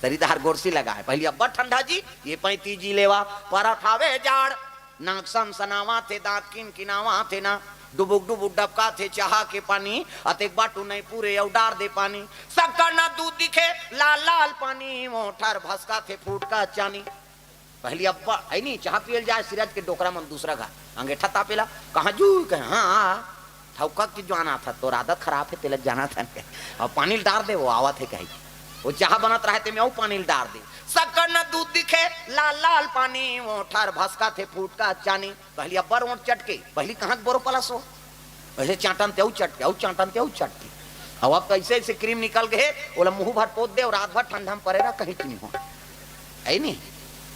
दरिदार गोरसी लगाए पहले अब ठंडा जी ये 35 जी लेवा पर ठावे जाड़ नाक सन सनावा थे दांत किन किनावा थे ना डुबुक डुबुक डबका थे चाहा के पानी अतेक बाटू नहीं पूरे उडार दे पानी सक्कर ना दूध दिखे लाल लाल पानी मोटर भसका थे फूट का चानी पहली अब्बा है नहीं चाह पियल जाए सिराज के डोकरा मन दूसरा घा अंगेठा तापेला कहाँ जू कहे हाँ ठौका की जो आना था तो आदत खराब है तिलक जाना था और पानी डाल दे वो आवा थे कहीं वो चाह बनत रहे थे मैं पानी डाल दे सक्कर न दूध दिखे लाल लाल पानी मोटर भसका थे फूट का चानी पहली अब्बर वोट चटके पहली कहाँ बोरो पलस हो वैसे चाटन ते चटके और चाटन ते चटके अब अब कैसे ऐसे क्रीम निकल गए बोला मुंह भर पोत दे और रात भर ठंडा में पड़ेगा कहीं नहीं हो है नहीं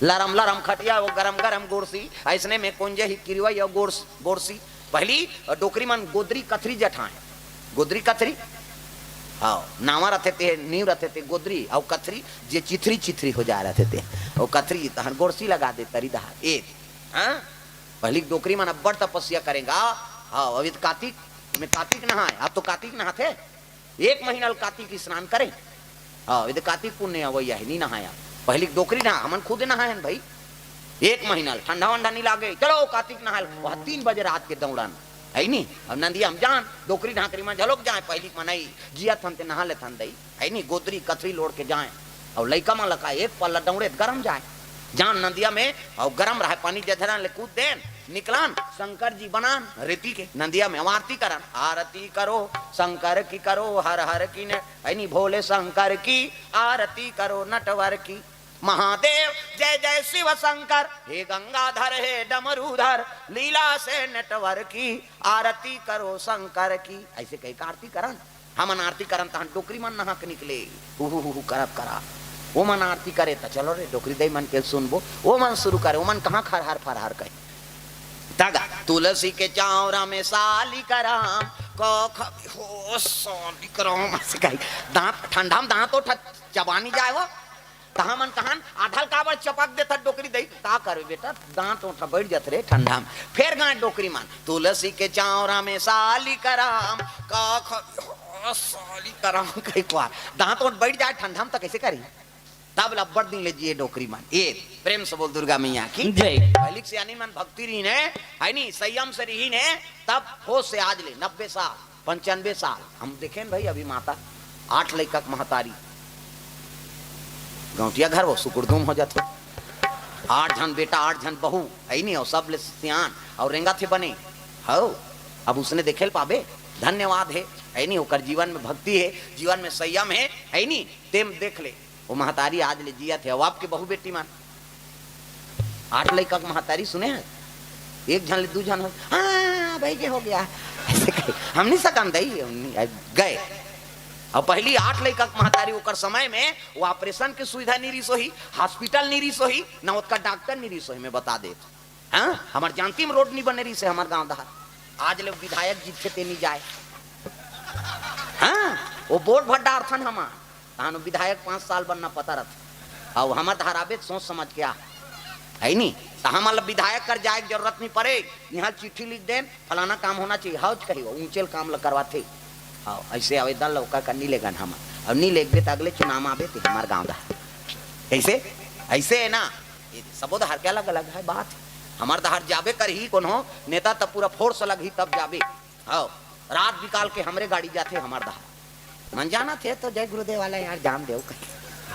लरम लरम खटिया वो गरम गरम गोरसी ऐसने में कुंजे ही किरवई और गोरसी पहली डोकरी मन गोदरी कथरी जठाए गोदरी कथरी हाँ नावा रहते थे नींव रहते थे गोदरी और कथरी जे चिथरी चिथरी हो जा रहे थे और कथरी तहन गोरसी लगा दे तरी दहार एक हाँ पहली डोकरी मन अब्बड़ तपस्या करेगा हाँ अभी कार्तिक में कार्तिक नहाए अब तो कार्तिक नहाते एक महीना कार्तिक स्नान करें हाँ अभी कार्तिक पुण्य वही है नहीं नहाया पहली डोकरी नहा हमन खुद नहाए भाई एक महीना ठंडा वंडा नहीं लागे चलो कार्तिक नहा वह 3 बजे रात के दौड़ान है नहीं अब नंदिया हम जान डोकरी ढाकरी में झलोक जाए पहली मनाई जिया थन ते नहा ले थन दई है नहीं गोदरी कथरी लोड़ के जाए और लइका में लका एक पल्ला दौड़े गरम जाए जान नंदिया में और गरम रहे पानी जधरा ले कूद देन निकलान शंकर जी बनान रेती के नंदिया में आरती करन आरती करो शंकर की करो हर हर की ने है नहीं भोले शंकर की आरती करो नटवर की महादेव जय जय शिव शंकर हे गंगाधर हे डमरूधर लीला से नटवर की आरती करो शंकर की ऐसे कही का आरती करन हमन आरती करन तहन डोकरी मन नहा के निकले हु करब करा वो मन आरती करे तो चलो रे डोकरी दई मन के सुनबो वो मन शुरू करे वो मन कहाँ खरहर फरहर कहे तगा तुलसी के चावरा में साली कराम को साली कराम ऐसे कही दांत ठंडा में दांत तो चबानी जाए वो कहा मन कहान आधल काबर चपक देता डोकरी दई का करे बेटा दांत उठा बैठ जाते रे ठंडा में फिर गाय डोकरी मान तुलसी के चावरा में साली कराम का साली कराम कहीं को दांत उठ बैठ जाए ठंडा में तो कैसे करी तब लब्बड़ दिन ले जिए डोकरी मान ये प्रेम से बोल दुर्गा मैया की जय पहली से यानी मन भक्ति रही ने है नहीं संयम से रही ने तब होश से आज ले 90 साल 95 साल हम देखें भाई अभी माता 8 लड़का महतारी गौटिया घर वो सुकुरधूम हो जाते 8 जन बेटा 8 जन बहू है नहीं और सब ले सियान और रेंगा थे बने हो अब उसने देखे पाबे धन्यवाद है नहीं होकर जीवन में भक्ति है जीवन में संयम है नहीं तेम देख ले वो महतारी आज ले जिया थे अब आपके बहू बेटी मान 8 लड़का महतारी सुने हैं एक जन ले 2 जन हाँ भाई के हो गया ऐसे हम नहीं सकन दई गए और पहली 8 लड़का महतारी होकर समय में वो ऑपरेशन की सुविधा नहीं रही सोही हॉस्पिटल नहीं रही सोही ना उसका डॉक्टर नहीं रही सोही में बता दे हाँ हमारे जानती में रोड नहीं बने रही से हमारे गांव दहार आज ले विधायक जीत के नहीं जाए हाँ वो बोर्ड भर डारथन हमार तानो विधायक 5 साल बनना पता रहता और हमारे धाराबे सोच समझ के आ है नहीं तो हमारे विधायक कर जाए जरूरत नहीं पड़े यहाँ चिट्ठी लिख दें फलाना काम होना चाहिए हाउस कही ऊंचेल काम करवाते हाँ ऐसे आवेदन लौका कर नहीं लेगा हम अब नहीं लेगे तो अगले चुनाव आवे थे हमारे गाँव दा कैसे ऐसे है ना सबो दहार के अलग अलग है बात हमारे दहार जाबे कर ही कौन हो नेता तब पूरा फोर्स लग ही तब जाबे हाँ रात निकाल के हमरे गाड़ी जाते हमार दहा मन जाना थे तो जय गुरुदेव वाला यार जान देव कहीं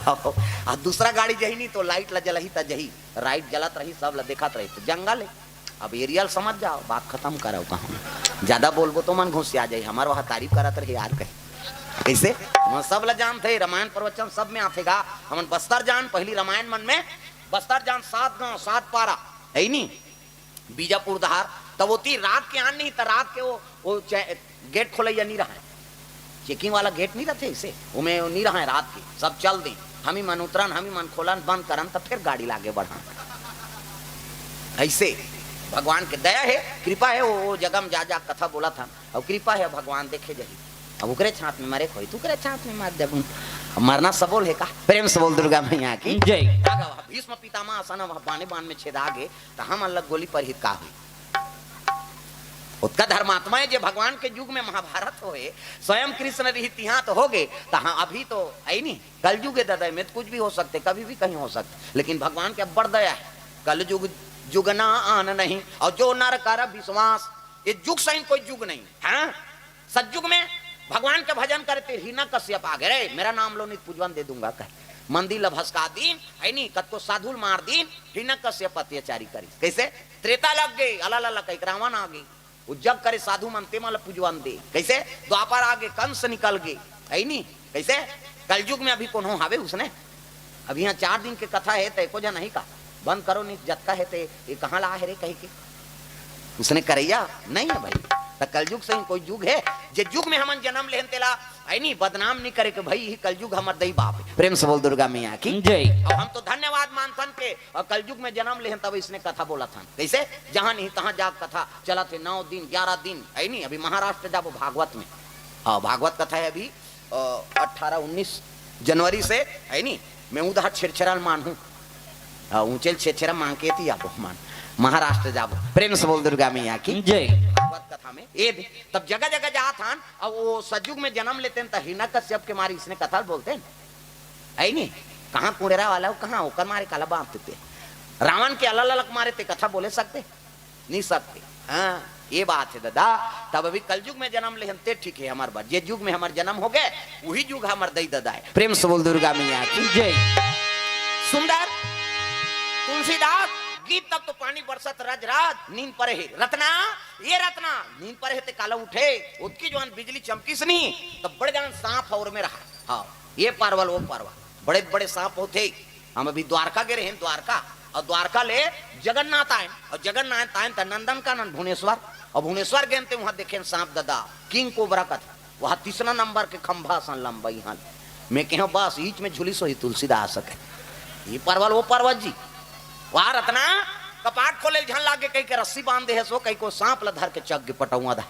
और दूसरा गाड़ी जही नहीं तो लाइट ला जलही त जही राइट जलत रही सब ला देखत रही तो जंगल है। अब एरियल समझ जाओ बात खत्म करो कहाँ ज्यादा बोलबो तो मन घुस आ जाए हमारे वहाँ तारीफ करत रही यार कहीं कैसे हम सब ला जान थे रामायण प्रवचन सब में आतेगा हम बस्तर जान पहली रामायण मन में बस्तर जान 7 गांव 7 पारा है नहीं बीजापुर दहार तब होती रात के आन नहीं तो रात के वो गेट खोले या नहीं रहा है चेकिंग वाला गेट नहीं रहते इसे वो नहीं रहा है रात की सब चल दी हम ही मन उतरन हम ही मन खोलन बंद करन तब फिर गाड़ी लागे बढ़ा ऐसे भगवान के दया है कृपा है वो जगह में जा कथा बोला था और कृपा है भगवान देखे जाही अब उकरे छात में मरे खोई तू करे छात में मार दे मरना सबोल है का प्रेम सबोल दुर्गा मैया की जय। भीष्म पितामह आसन बाने बान में छेद आगे तो हम अलग गोली पर हित का हुई उसका धर्मात्मा है जो भगवान के युग में महाभारत होए स्वयं कृष्ण रहित यहाँ तो हो गए तो हाँ अभी तो है नहीं कल युग दादा में तो कुछ भी हो सकते कभी भी कहीं हो सकते लेकिन भगवान के बड़ दया है कल युग जुगना आन नहीं और जो नर कर विश्वास ये युग सही कोई युग नहीं हाँ सतयुग में भगवान के भजन करते हिना कश्यप आ गए मेरा नाम लो नहीं पूजवन दे दूंगा कह मंदिर लभस्का दीन है नहीं कत को साधुल मार दीन हिना कश्यप अत्याचारी करी कैसे त्रेता लग गए अला कई रावण आ गई वो जब करे साधु मनते माल पूजवन दे कैसे द्वापर आगे कंस निकल गए है नहीं कैसे कलयुग में अभी कौन हो हावे उसने अभी यहाँ 4 दिन के कथा है तो एको जन नहीं का बंद करो नहीं जतका है ते ये कहाँ ला है रे कहीं के उसने करैया नहीं है भाई तो कलयुग से कोई युग है जे युग में हमन जन्म लेन तेला आई नहीं बदनाम नहीं करे कि भाई ही कलयुग हमर दई बाप है प्रेम से बोल दुर्गा मैया की जय। और हम तो धन्यवाद मानथन के और कलयुग में जन्म लेन तब इसने कथा बोला था कैसे जहां नहीं तहां जाग कथा चला थे 9 दिन 11 दिन है नहीं अभी महाराष्ट्र जाबो भागवत में हाँ भागवत कथा है अभी 18-19 जनवरी से है नहीं मैं उधर छेड़छेड़ाल मान हूँ ऊंचे छेड़छेड़ा मांग के थी आप मान महाराष्ट्र जाबो प्रेम से बोल दुर्गा मैया की जय। भागवत कथा में ये तब जगह जगह जा था और वो सतयुग में जन्म लेते हैं तो हिरण्यकश्यप के मारे इसने कथा बोलते हैं है नहीं कहाँ कुड़ेरा वाला कहाँ होकर मारे काला बांधते थे रावण के अलग अलग मारे थे कथा बोले सकते नहीं सकते हाँ ये बात है दादा तब अभी कलयुग में जन्म लेते ठीक है हमारे बात जे युग में हमारे जन्म हो गए वही युग हमारे दई दादा है प्रेम से बोल दुर्गा मैया की जय। सुंदर तुलसीदास गीत तब तो पानी बरसत रज राज नींद पर है रत्ना ये रत्ना नींद पर है ते काला उठे उसकी जो बिजली चमकी से नहीं तब बड़े जान सांप और में रहा हाँ ये पारवल वो पारवल बड़े बड़े सांप होते हम अभी द्वारका गए हैं द्वारका और द्वारका ले जगन्नाथ आए और जगन्नाथ आए तो नंदन का नंद भुवनेश्वर और भुवनेश्वर गए थे वहां देखे सांप दादा किंग कोबरा का था वहां 3 नंबर के खंभा सन लंबा यहाँ मैं कह बस ईच में झुली सो ही तुलसीदास सके ये परवल वो पर्वत जी वहां रत्ना कपाट खोले झन लागे कहीं के रस्सी बांधे है सो कहीं को सांप ला धर के चक के पटुआ दा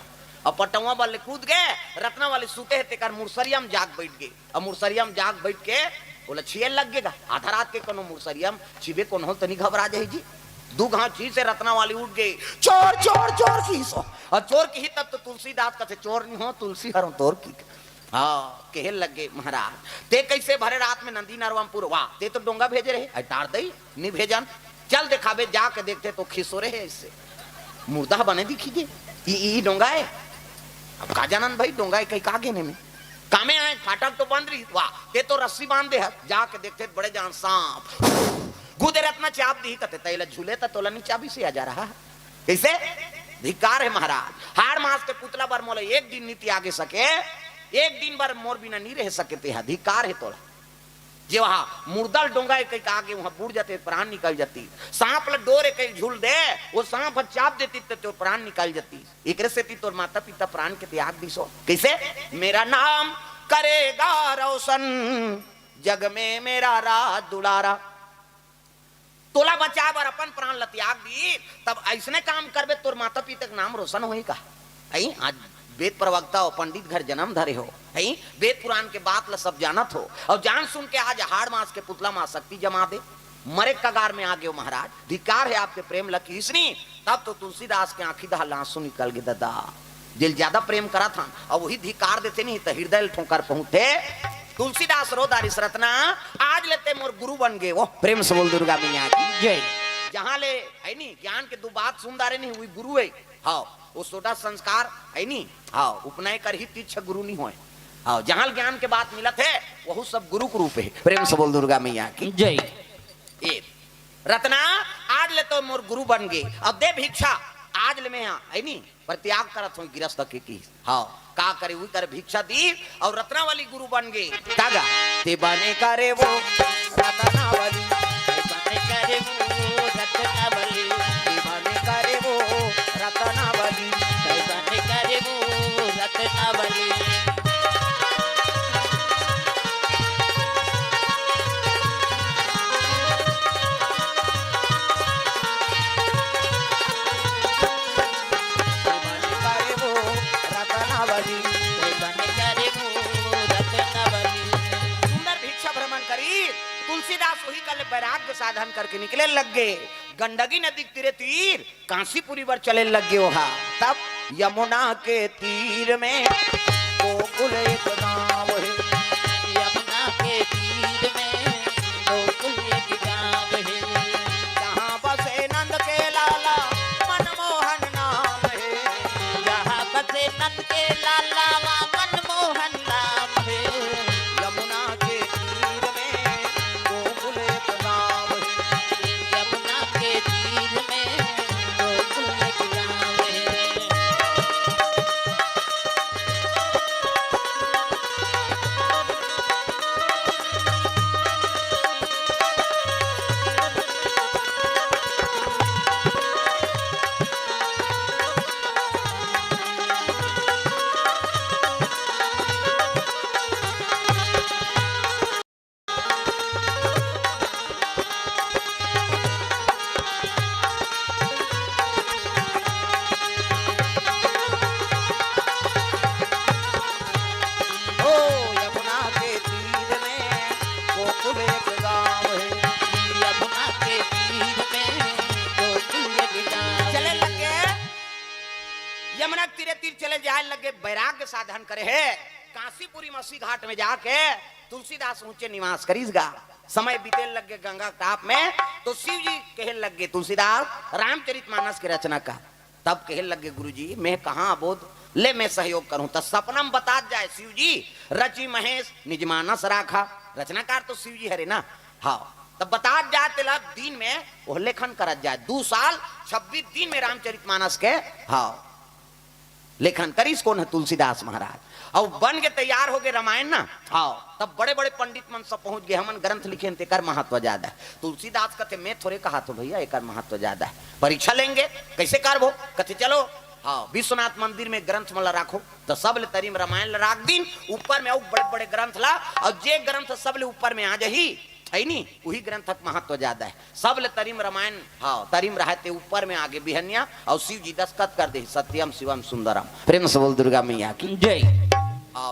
और पटुआ वाले कूद गए रत्ना वाले सूते है तेकर मुरसरियम जाग बैठ गए और मुरसरियम जाग बैठ के बोला छियल लग गएगा आधा रात के कोनो मुरसरियम छिबे कौन हो तो नहीं घबरा जाए जी 2 घाव छी से रत्ना वाली उठ गई चोर चोर चोर की सो और चोर की ही तब तो तुलसीदास का चोर नहीं हो तुलसी हरो तोर की हाँ कहे लग गए महाराज ते कैसे भरे रात में नंदी नरवमपुर वाह ते तो डोंगा भेजे रहे अटार दई नहीं भेजन चल दिखावे जाके देखते तो खिसो रहे इससे मुर्दा बने दिखीजे ये डोंगा है अब का जानन भाई डोंगा कहीं का गेने में कामे आए फाटक तो बंद रही वाह ते तो रस्सी बांध दे जाके देखते बड़े जान सांप गुदे रत्ना चाप दी कहते तैला झूले तोला नी चाबी से आ जा रहा कैसे धिक्कार है महाराज हार मास के पुतला बार मोले एक दिन नीति आगे सके एक दिन बार मोर बिना नहीं रह सके ते धिक्कार है तोला जे वहां मुर्दल डोंगा कहीं आगे वहां बूढ़ जाते प्राण निकल जाती सांप ला डोरे कहीं झूल दे वो सांप चाप देती तो प्राण निकल जाती एक से तोर माता पिता प्राण के त्याग दिसो कैसे मेरा नाम करेगा रोशन जग में मेरा राज दुलारा तोला बचा बर अपन प्राण ला त्याग दी तब ऐसने काम करबे तोर माता पिता का नाम रोशन होई का आई आज वेद प्रवक्ता हो पंडित घर जन्म धरे हो है वेद पुराण के बात ला सब जानत हो और जान सुन के आज हाड़ मास के पुतला मां शक्ति जमा दे मरे कगार में आ गए महाराज धिकार है आपके प्रेम लकी इसनी तब तो तुलसीदास के आंखी दहा आंसू निकल गए दादा दिल ज्यादा प्रेम करा था और वही धिकार देते नहीं तो हृदय ठोकर पहुंचे तुलसीदास रो दारिस रत्ना आज लेते मोर गुरु बन गए वो प्रेम से बोल दुर्गा मैया की जय जहां ले है नहीं ज्ञान के 2 बात सुन दारे नहीं हुई गुरु है हाँ वो सोटा संस्कार है नी। हाँ उपनय कर ही तीक्ष गुरु नहीं होए। हाँ जहाँ ज्ञान के बात मिलत है वह सब गुरु के रूप है। प्रेम से बोल दुर्गा मैया की जय। ए रत्ना आज ले तो मोर गुरु बन गए, अब दे भिक्षा आज ले मैं यहाँ है नी पर त्याग करत हूँ गिरस्त के की। हाँ का करे हुई कर भिक्षा दी और रत्ना वाली गुरु बन गए। तागा ते बने करे वो रत्ना वाली, बने करे वो रत्ना बली, ते बने करे वो रत्ना वाली, बने करे वो रत्ना बली। तुलसीदास वही कल वैराग्य साधन करके निकले लग गए। गंडकी नदी तीरे तीर काशीपुरी पर चले लग गए। वहां तब यमुना के तीर में गोकुल एक गांव है, यमुना के तीर में गोकुल एक गाँव है, जहां बसे नंद के लाला मनमोहन नाम है, जहाँ बसे नंद के लाला मनमोहन नाम है। यमुना के तीर में गोकुल एक गांव है, यमुना के तीर में गोकुल एक गाँव है। ओ यमुना के तीर में गोकुल एक गांव है। यमुना के तीर में गोकुल एक गाँव चले लगे यमुना के तीरे तीर चले जाए लगे, वैराग्य साधन करे है। काशीपुरी मसी घाट में जाके तुलसीदास ऊंचे निवास करीसगा। समय बीते लगे गंगा ताप में तो शिव जी कहे लगे तुलसीदास रामचरितमानस की रचना का। तब कहे लगे गुरुजी मैं कहाँ अबोध ले मैं सहयोग करूं। तो सपनम बता जाए शिव जी रचि महेश निज मानस राखा। रचनाकार तो शिव जी हरे ना। हाँ तब बता जाए तेला दिन में वो लेखन करत जाए। 2 साल 26 दिन में रामचरितमानस के हाँ लेखन करीस कौन है तुलसीदास महाराज। और बन के तैयार हो गए रामायण ना। हाँ तब बड़े बड़े पंडित मन सब पहुंच गए। हमन ग्रंथ लिखे तेकर महत्व ज्यादा है। तुलसीदास कहते मैं थोड़े कहा तो भैया एक महत्व ज्यादा है, परीक्षा लेंगे कैसे करबो। कहते चलो हाँ विश्वनाथ मंदिर में ग्रंथ मला राखो। तो सब ले तरीम रामायण ला राख दिन ऊपर में बड़े बड़े ग्रंथ ला और जे ग्रंथ सब ले ऊपर में आ जाही है नी वही ग्रंथ का महत्व ज्यादा है। सब ले तरीम रामायण हाँ तरीम रहते ऊपर में आगे बिहनिया और शिव जी दस्तखत कर दे सत्यम शिवम सुंदरम। प्रेम से बोल दुर्गा मैया की जय।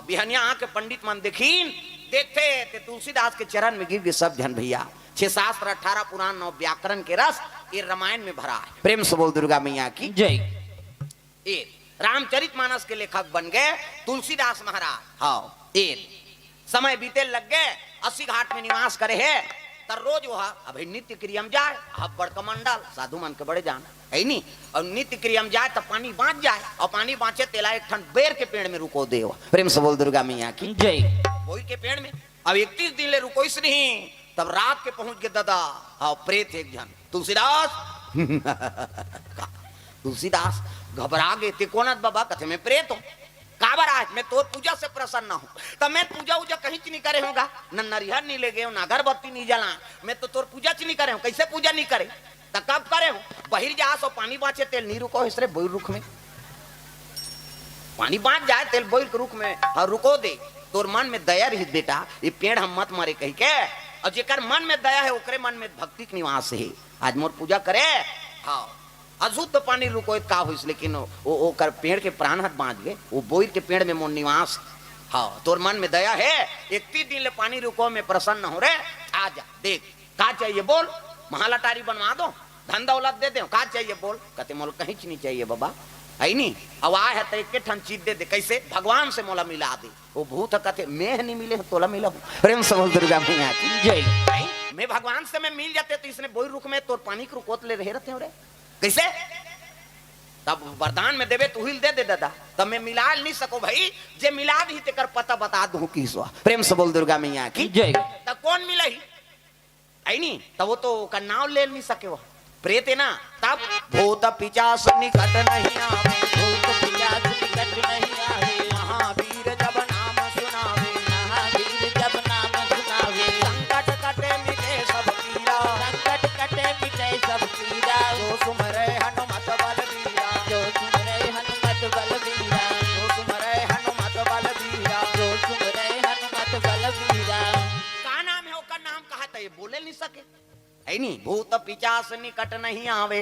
बिहनिया आके पंडित मन देखीन देखते ते तुलसीदास के चरण में गिर गए सब जन भैया। 6 शास्त्र 18 पुराण 9 व्याकरण के रस ये रामायण में भरा है। प्रेम से बोल दुर्गा मैया की जय। ये रामचरितमानस के लेखक बन गए तुलसीदास महाराज। हाँ ये समय बीते लग गए 80 घाट में निवास करे है। तर रोज वह अभी नित्य क्रियम जाए। अब बड़का मंडल साधु मन के बड़े जान है नी और नित्य क्रियम जाए तब पानी बांच जाए और पानी बांचे तेला एक ठन बेर के पेड़ में रुको दे। प्रेम से बोल दुर्गा मैया की जय। वही के पेड़ में अब 31 दिन ले रुको इस नहीं। तब रात के पहुंच गए दादा हाँ प्रेत एक जन तुलसीदास तुलसीदास घबरा गए ते कोनत बाबा कथे मैं प्रेत हूँ काबर आज मैं तोर पूजा से प्रसन्न हूँ। तब मैं पूजा उजा कहीं नहीं करे होगा न नरिहर नहीं ले गए ना अगरबत्ती नहीं जला। मैं तो तोर पूजा नहीं करे हूँ। कैसे पूजा नहीं करे तो कब करे हूँ। बहिर जा सो पानी बाँचे तेल नहीं रुको इसरे बोई रुख में पानी बाँच जाए तेल बोई रुख में और रुको दे। तोर मन में दया रही बेटा ये पेड़ हम मत मारे कही के और जेकर मन में दया है ओकरे मन में भक्ति के निवास है। आज मोर पूजा करे हाँ अशुद्ध पानी रुको का हो लेकिन वो कर पेड़ के प्राण हाथ बांध गए वो बोई के पेड़ में मोर निवास। हाँ तोर मन में दया है 31 दिन ले पानी रुको में प्रसन्न हो रे। आ जा देख का चाहिए बोल महालटारी बनवा दो धन दौलत दे दे का चाहिए बोल। कहते मोल कहीं नहीं चाहिए बाबा है नी अब आए है तो एक ठन चीज दे दे कैसे भगवान से मोला मिला दे। वो भूत कहते मैं नहीं मिले तोला मिला हूँ। प्रेम से बोल दुर्गा मैया की जय। मैं भगवान से मैं मिल जाते तो इसने बोई रुख में तोर पानी के रुकोत ले रहे रहते हो रे कैसे तब वरदान में देवे तू हिल दे दादा, तब मैं मिला नहीं सको भाई, जे मिला दी तेकर पता बता दूं किसवा। प्रेम से बोल दुर्गा मैया की जय। तब कौन मिला ही आई नहीं, तब वो तो का नाम ले नहीं सके, वो प्रेत है ना। तब भूत पिचास निकट नहीं आवे, भूत पिशाच निकट नहीं आवे, महावीर जब नाम सुनावे, महावीर जब नाम सुनावे, संकट कटे मिटे सब पीरा, संकट कटे मिटे सब पीरा, जो सुमरे हनुमत बलबीरा, जो सुमरे हनुमत बलबीरा, जो सुमरे हनुमत बलबीरा। जो सुमरे हनुमत बलबीरा। का नाम है, उसका नाम कहा था, ये बोले नहीं सके है नहीं। भूत पिचास निकट नहीं आवे,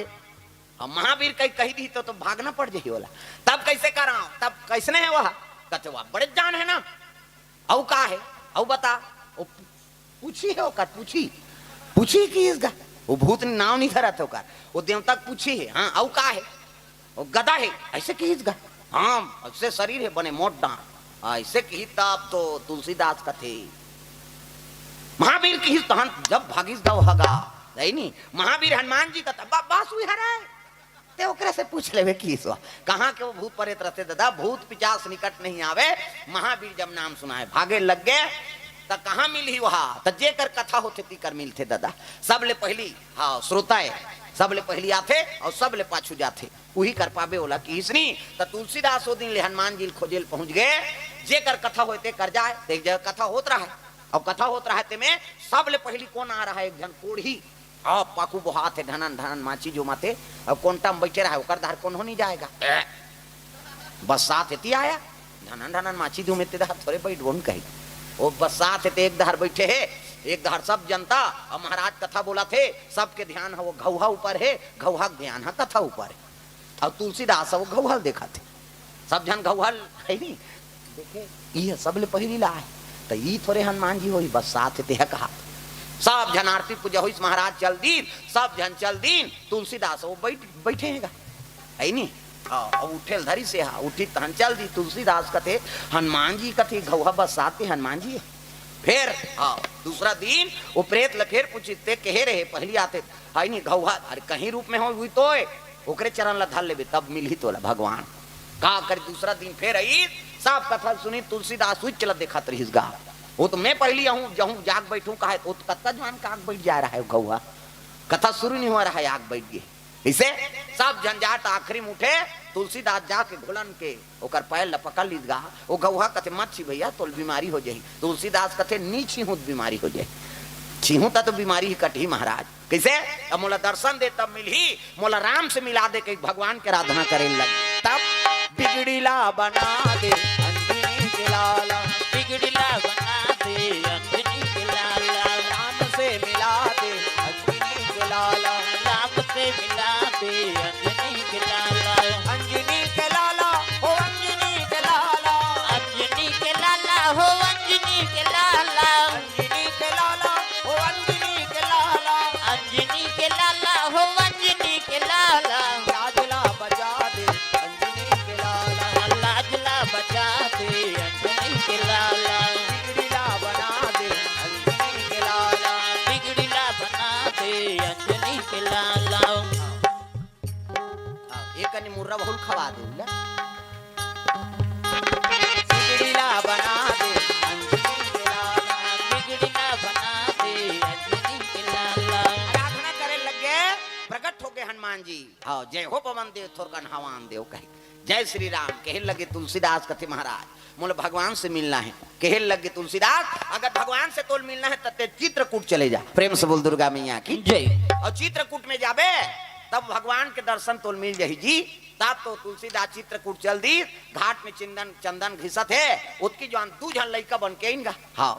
अब महावीर कही दी तो भागना पड़ जाही वाला। तब कैसे कराओ, तब कैसने है वह, कहते वह बड़े जान है ना। औ का है, औ बता, वो पूछी है ओकर, पूछी कि इसका वो भूत ने नाम नहीं धरा था ओकर, वो देवता पूछी है। हाँ औ का है, वो गदा है ऐसे की इसका, हाँ ऐसे शरीर है बने मोट डांट ऐसे की। तब तो तुलसीदास का थे महावीर की तहन जब भागिस गाँव हगा नहीं, महावीर हनुमान जी का था बास हुई हरा है, ते ओकरा से पूछ लेवे की इसवा कहाँ के वो भूत प्रेत रहते दादा, भूत पिचास निकट नहीं आवे। महावीर जब नाम सुनाए भागे लग गए, त कहाँ मिली वहाँ, त जे कर कथा होते ती कर मिलते दादा। सबले पहली हाँ श्रोता है, सबले पहली आते और सबले पाछू जाते, वही कर पावे ओला की इसनी। त तुलसीदास ओ दिन ले हनुमान जी खोजेल पहुंच गए, जे कर कथा होते कर जाए, देख जगह कथा होत रहा है, और कथा होत रहा है में सबले पहली कौन आ रहा है, एक जन कोढ़ी अब पाकू बोहात है धनन धनन माची जो माते, अब कौन टाम बैठे रहा है ओकर धार कौन हो नहीं जाएगा, बस साथ इति आया धनन धनन माची जो में धार थोड़े बैठ बोन कही, वो बस साथ है एक धार बैठे है, एक धार सब जनता। और महाराज कथा बोला थे, सबके ध्यान है वो घौहा ऊपर है, घौहा ध्यान है कथा ऊपर है। और तुलसीदास वो घौहल देखा थे, सब जन घौहल है नहीं देखे, ये सबले पहली ला है, तो ये थोड़े हनुमान जी होई बस साथ है कहा। सब जन आरती पूजा हुई, महाराज चल दीन, सब जन चल दीन, तुलसीदास वो बैठे हैं है नहीं, उठेल धरी से हा उठी तहन चल दी। तुलसीदास कथे हनुमान जी कथे घौहा बस आते हनुमान जी। फिर दूसरा दिन वो प्रेत लखेर पूछते कहे रहे पहली आते है नहीं घौहा, अरे कहीं रूप में हो हुई तो ओकरे चरण ला धर लेबे तब मिली तोला भगवान का कर। दूसरा दिन फिर आई सब कथा सुनी, तुलसीदास हुई चला देखा त्रिहिसगा, वो तो मैं पहली आहूं जहूं जाग बैठूं कहा, वो तो कत्ता जवान का आग बैठ जा रहा है घौहा, कथा शुरू नहीं हो रहा है आग बैठ गई। इसे सब झंझाट आखिरी में उठे, तुलसीदास जाके घुलन के ओकर पैर लपकल लीदगा, वो घौहा कथे मत छी भैया तो बीमारी हो जाही। तुलसीदास कथे नी छीहूं बीमारी हो जाए, छीहूं तो बीमारी ही कटी महाराज। कैसे, अब मोला दर्शन दे तब मिली, मोला राम से मिला दे के भगवान के आराधना करे लग, तब बिगड़ीला बना दे अंजनी के लाला, बिगड़ीला बना दे अंजनी के लाला, राम से मिला दे अंजनी के लाला, राम से मिला दे अंजनी के लाला, अंजनी के लाला हो अंजनी के लाला, अंजनी के लाला हो अंजनी के लाला, अंजनी के लाला हो अंजनी के लाला, अंजनी के लाला हो अंजनी के लाला, लाजला बजा दे अंजनी के लाला, लाजला बचा दे अंजनी के लाला, बिगड़ीला बना दे अंजनी के लाला, बिगड़ीला बना दे अंजनी के लाला। एक अनि मुर्रा बहुल खवा दे उला, बिगड़ीला बना दे अंजनी के लाला, बिगड़ीला बना दे अंजनी के लाला। आराधना करे लगे, प्रकट हो गए हनुमान जी। हाँ जय हो पवन देव थोरकन हवान देव कहे जय श्री राम। कहे लगे तुलसीदास कथे महाराज मोले भगवान से मिलना है, कहे लगे तुलसीदास अगर भगवान से तोल मिलना है तब चित्रकूट चले जा। प्रेम से बोल दुर्गा मैया की जय। और चित्रकूट में जाबे तब भगवान के दर्शन तोल मिल जाही जी। तब तो तुलसीदास चित्रकूट चल दी, घाट में चंदन घिसत है, उसकी जवान दू झन लड़का बन के इनका हाँ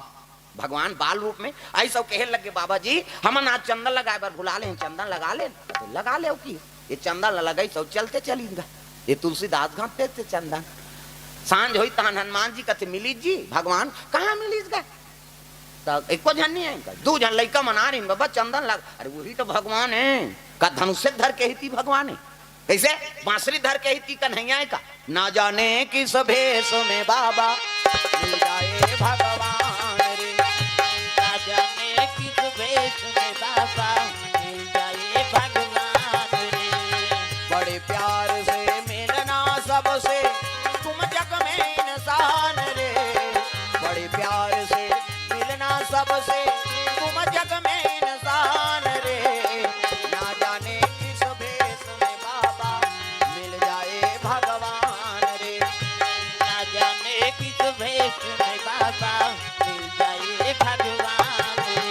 भगवान बाल रूप में ऐसा कहे लगे बाबा जी हमन आज चंदन लगाए बार भुला ले, चंदन लगा ले तो लगा ले की ये चंदन लगाई सब चलते चलीगा। ये तुलसीदास घाटते थे चंदन, सांझ हुई तहन हनुमान जी कथे मिली जी भगवान कहाँ मिलीस गए, तो एको झन नहीं है दू झन लड़का मना रही बाबा चंदन लग, अरे वही तो भगवान है का धनुष धर के ही थी भगवान है, कैसे बांसुरी धर के ही थी कन्हैया का, ना जाने किस भेष में बाबा मिल जाए भगवान रे, ना जाने किस भेष में बाबा मिल जाए भगवान रे, बड़े प्यार से सबसे तुम जग में इंसान रे, बड़े प्यार से मिलना सबसे तुम जग में इंसान रे, ना जाने किस भेष में बाबा मिल जाए भगवान रे, ना जाने किस भेष में बाबा मिल जाए भगवान रे।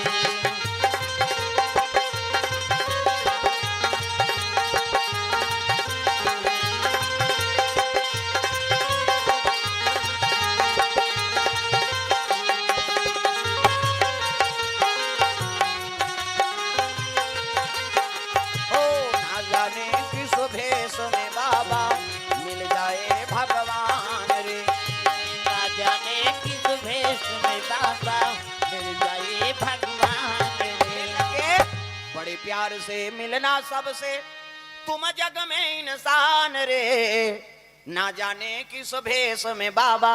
ओ ना जाने किस भेष में बाबा मिल जाए भगवान रे, ना जाने किस भेष में बाबा मिल जाए भगवान रे। के बड़े प्यार से मिलना सबसे तुम जग में इंसान रे, ना जाने किस भेष में बाबा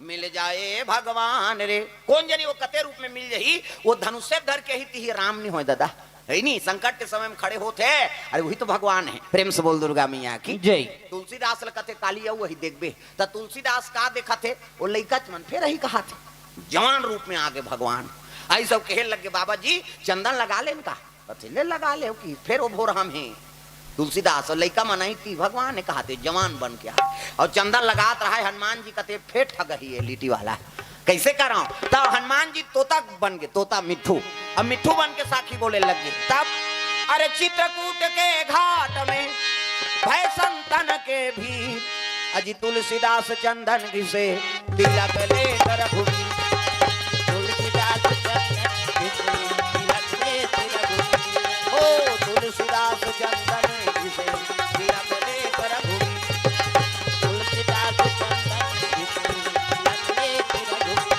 मिल जाए भगवान रे। कौन जानी वो कते रूप में मिल जाही, वो धनुष से धर के ही ती राम नहीं हो दादा है नहीं, संकट के समय में खड़े होते हैं, अरे वही तो भगवान है। प्रेम से बोल दुर्गा मैया की जय। तुलसीदास कथे काली आऊ वही देखबे त तुलसीदास का देखा थे, वो लइका मन फिर ही कहा थे जवान रूप में आगे भगवान आई सब कहे लगे बाबा जी चंदन लगा ले इनका, कथे ले लगा ले कि फिर वो भोर हम हैं तुलसीदास और लइका मनाई थी भगवान ने कहा थे जवान बन के और चंदन लगात रहा है। हनुमान जी कते फेर ठग ही है लीटी वाला, कैसे कर रहा हूं तब हनुमान जी तोता बन गए, तोता मिट्ठू, अब मिट्ठू बन के साखी बोले लग गए। तब अरे चित्रकूट के घाट में भय संतन के भी अजी तुलसीदास चंदन घिसे तिलक ले कर घूमी, तुलसीदास चंदन घिसे तिलक ले कर घूमी, ओ तुलसीदास चंदन घिसे तिलक ले कर घूमी, तुलसीदास चंदन घिसे तिलक ले कर घूमी।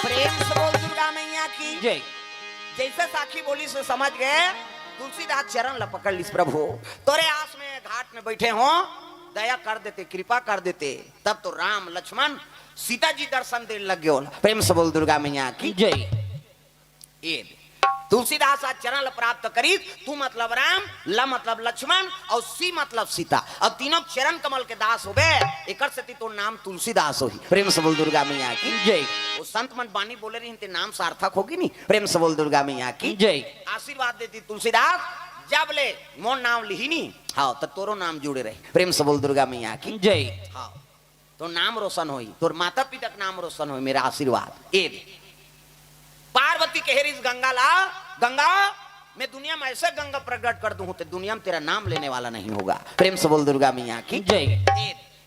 प्रेम से बोल दुर्गा मैया की जय। जैसे साखी बोली से समझ गए, तुलसीदास चरण ल पकड़ लिस प्रभु, तोरे आस में घाट में बैठे हो दया कर देते, कृपा कर देते, तब तो राम लक्ष्मण सीता जी दर्शन दे लग गयो। प्रेम से बोल दुर्गा मैया की जय। ये तुलसीदास आज चरण प्राप्त करी, तू मतलब राम, ल मतलब लक्ष्मण और सी मतलब सीता, और तीनों चरण कमल के दास हो गए, एक तो नाम तुलसीदास हो ही। प्रेम से बोल दुर्गा मैया की जय। वो संत मन बानी बोले रही ते नाम सार्थक होगी नहीं। प्रेम से बोल दुर्गा मैया की जय। आशीर्वाद देती तुलसीदास, जब ले मोर नाम लिही नहीं हाँ तो तोरो नाम जुड़े रहे। प्रेम से बोल दुर्गा मैया की जय। हाँ तो नाम रोशन होई, तोर माता पिता का नाम रोशन होई, मेरा आशीर्वाद। ए पार्वती कहेरिस गंगा ला, गंगा मैं दुनिया में ऐसे गंगा प्रकट कर दूं तो दुनिया में तेरा नाम लेने वाला नहीं होगा। प्रेम से बोल दुर्गा मैया की जय।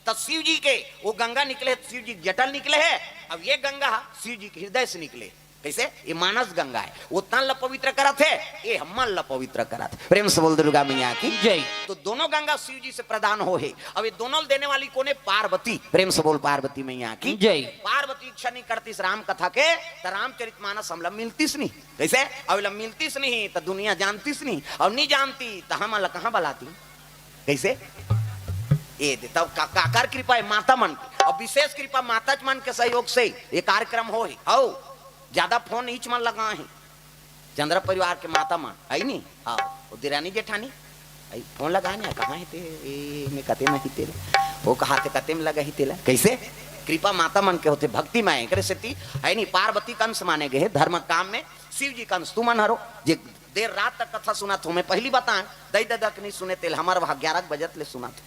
तब शिव जी के वो गंगा निकले, शिव जी जटल निकले है, अब ये गंगा शिव जी के हृदय से निकले। कैसे? ये मानस गंगा है, वो तन ल पवित्र करत है, ये हमन ल पवित्र करत है। प्रेम से बोल दुर्गा मैया की जय। तो दोनों गंगा शिव जी से प्रदान हो है। अब ये दोनों देने वाली कौन है? पार्वती। प्रेम से बोल पार्वती मैया की जय। पार्वती इच्छा नहीं करती राम कथा के, तो रामचरितमानस हमला मिलतीस नहीं। कैसे? अब मिलतीस नहीं तो दुनिया जानतीस नहीं, और नहीं जानती तो हम कहाँ बुलाती। कैसे? ये तब काकर कृपा है माता मन की, और विशेष कृपा माता मन के सहयोग से ये कार्यक्रम हो है। हो ज्यादा फोन नीच मन लगा है, चंद्र परिवार के माता मन है नहीं। हाँ वो दिरानी जेठानी फोन लगाने कहाँ है ते मैं कते में ही तेरे वो कहा थे कते में लगा ही तेला। कैसे? कृपा माता मन के होते, भक्ति माए करे सेती है नहीं। पार्वती कंस माने गए धर्म काम में, शिव जी कंस तू मन हरो जे देर रात तक कथा सुना तो मैं पहली बताएं दई ददक नहीं सुने तेल हमारे वहां 11 बजत ले सुना था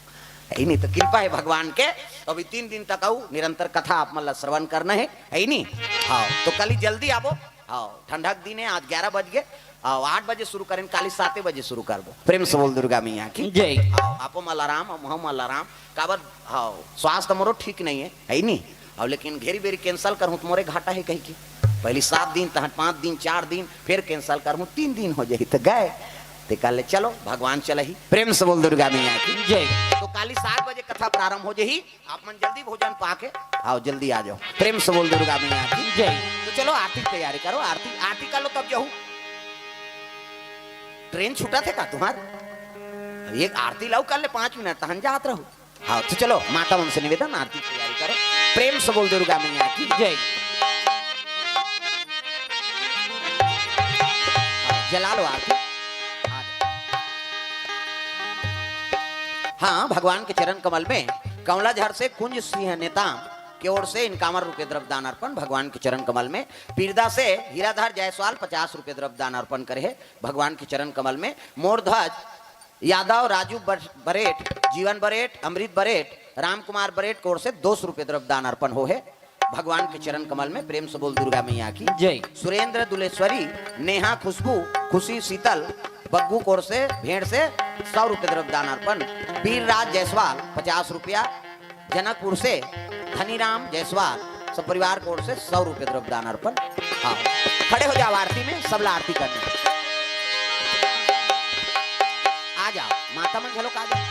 है नहीं। तो कृपा है भगवान के, अभी 3 दिन तक आऊ निरंतर कथा आप मतलब श्रवण करना है नहीं। हाँ तो कल जल्दी आवो। हाँ ठंडक दिन है, आज 11 बज गए, 8 बजे शुरू करें, कल 7 बजे शुरू कर दो। प्रेम से बोल दुर्गा मैया की जय। आपो मलाराम और मोह मलाराम काबर। हाँ स्वास्थ्य मोरो ठीक नहीं है नहीं। और लेकिन घेरी बेरी कैंसल करूँ तो मोरे घाटा है कहीं की, पहले 7 दिन 5 दिन 4 दिन फिर कैंसल करूँ 3 दिन हो जाए तो गए ते कल चलो भगवान चल ही प्रेम से बोल दुर्गा मैया की जय तो काली 7 बजे कथा प्रारंभ हो जाही आप मन जल्दी भोजन पाके आओ जल्दी आ जाओ प्रेम से बोल दुर्गा मैया की जय तो चलो आरती की तैयारी करो आरती आरती कर लो तब जाऊँ ट्रेन छूटा थे का तुम्हार एक आरती लाओ कर ले 5 मिनट तहन जात रहो हाँ तो चलो माता उनसे निवेदन आरती की तैयारी करो प्रेम से बोल दुर्गा मैया की जय जला लो आरती हाँ भगवान के चरण कमल में कमलाझर से कुंज सिंह नेता की ओर से इनकामर रुपये द्रव्य दान अर्पण भगवान के चरण कमल में पीरदा से हीराधर जायसवाल 50 रुपये द्रव्य दान अर्पण करे है भगवान के चरण कमल में मोरध्वज यादव राजू बरेट जीवन बरेट अमृत बरेट राम कुमार बरेट की ओर से 200 रुपये द्रव्य दान अर्पण हो है भगवान के चरण कमल में प्रेम से बोल दुर्गा मैया की जय सुरेंद्र दुलेश्वरी नेहा खुशबू खुशी शीतल बग्गू कोर से भेड़ से 100 रुपये द्रव्य दान अर्पण वीरराज जायसवाल 50 रुपया जनकपुर से धनीराम जायसवाल सब परिवार की ओर से 100 रुपये द्रव्य दान अर्पण हाँ खड़े हो जाओ आरती में सबला आरती करने आ जाओ माता मन झलोक आ जाओ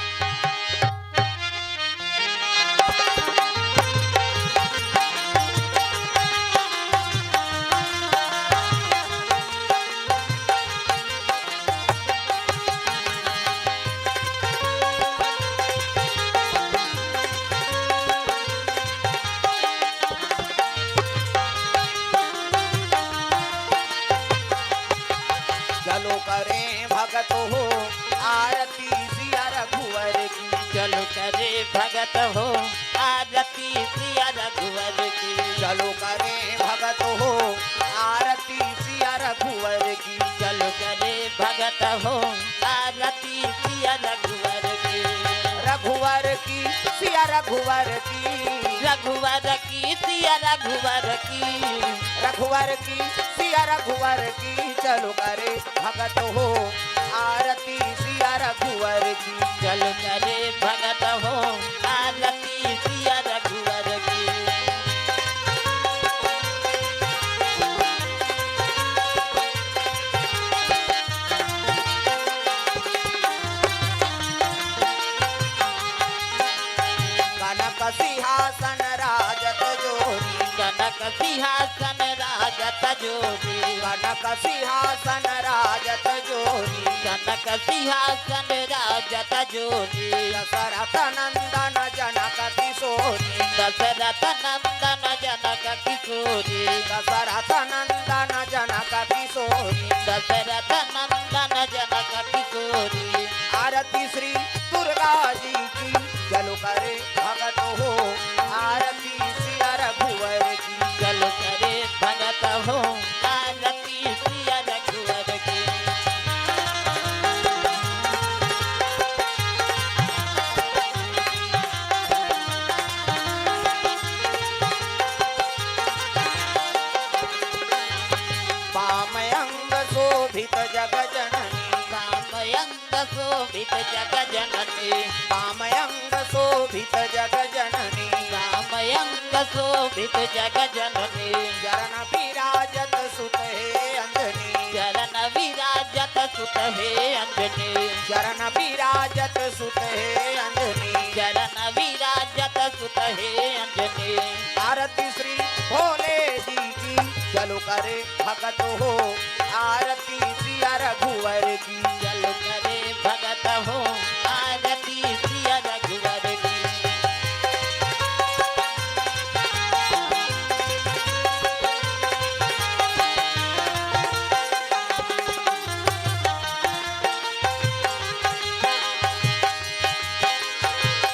चलो करें भगत हो आरती सिया रघुवर की चलो करे भगत हो आरती सिया रघुवर की चलो करें भगत हो आरती सिया रघुवर की चलो करे भगत हो आरती सिया रघुवर की रघुवर की सिया रघुवर की रघुवर की सिया रघुवर की रघुवर की सिया रघुवर की चलो करे भगत हो आरती सिया रघुवर की चलो करे भगत हो आरती सिया रघुवर की कनक सिंहासन राजत जोरी कनक सिंहासन राजत जोरी कनक सिंहासन राजत जोरी कनक सिंहासन राजत जोरी दशरथ नंदन जनक किशोरी दशरथ नंदन जनक किशोरी दशरथ नंदन जनक किशोरी दशरथ नंदन जनक किशोरी आरती श्री दुर्गा जी की चलो करे भगत हो आरती सिया रघुवर की चलो करे भगत हो आरती सिया रघुवर की पामयंग शोभित जग जननी कामयंग शोभित जग जननी पामयंग शोभित जग जननी कामयंग शोभित जग जननी चरण विराजत सुत हे अंजनी चरण विराजत सुत हे अंजनी चरण विराजत सुत हे अंजनी चरण विराजत सुत हे अंजनी आरती श्री भोले जी की चलो करे भगत हो आरती सिया रघुवर की चलो करे भगत हो आरती सिया रघुवर की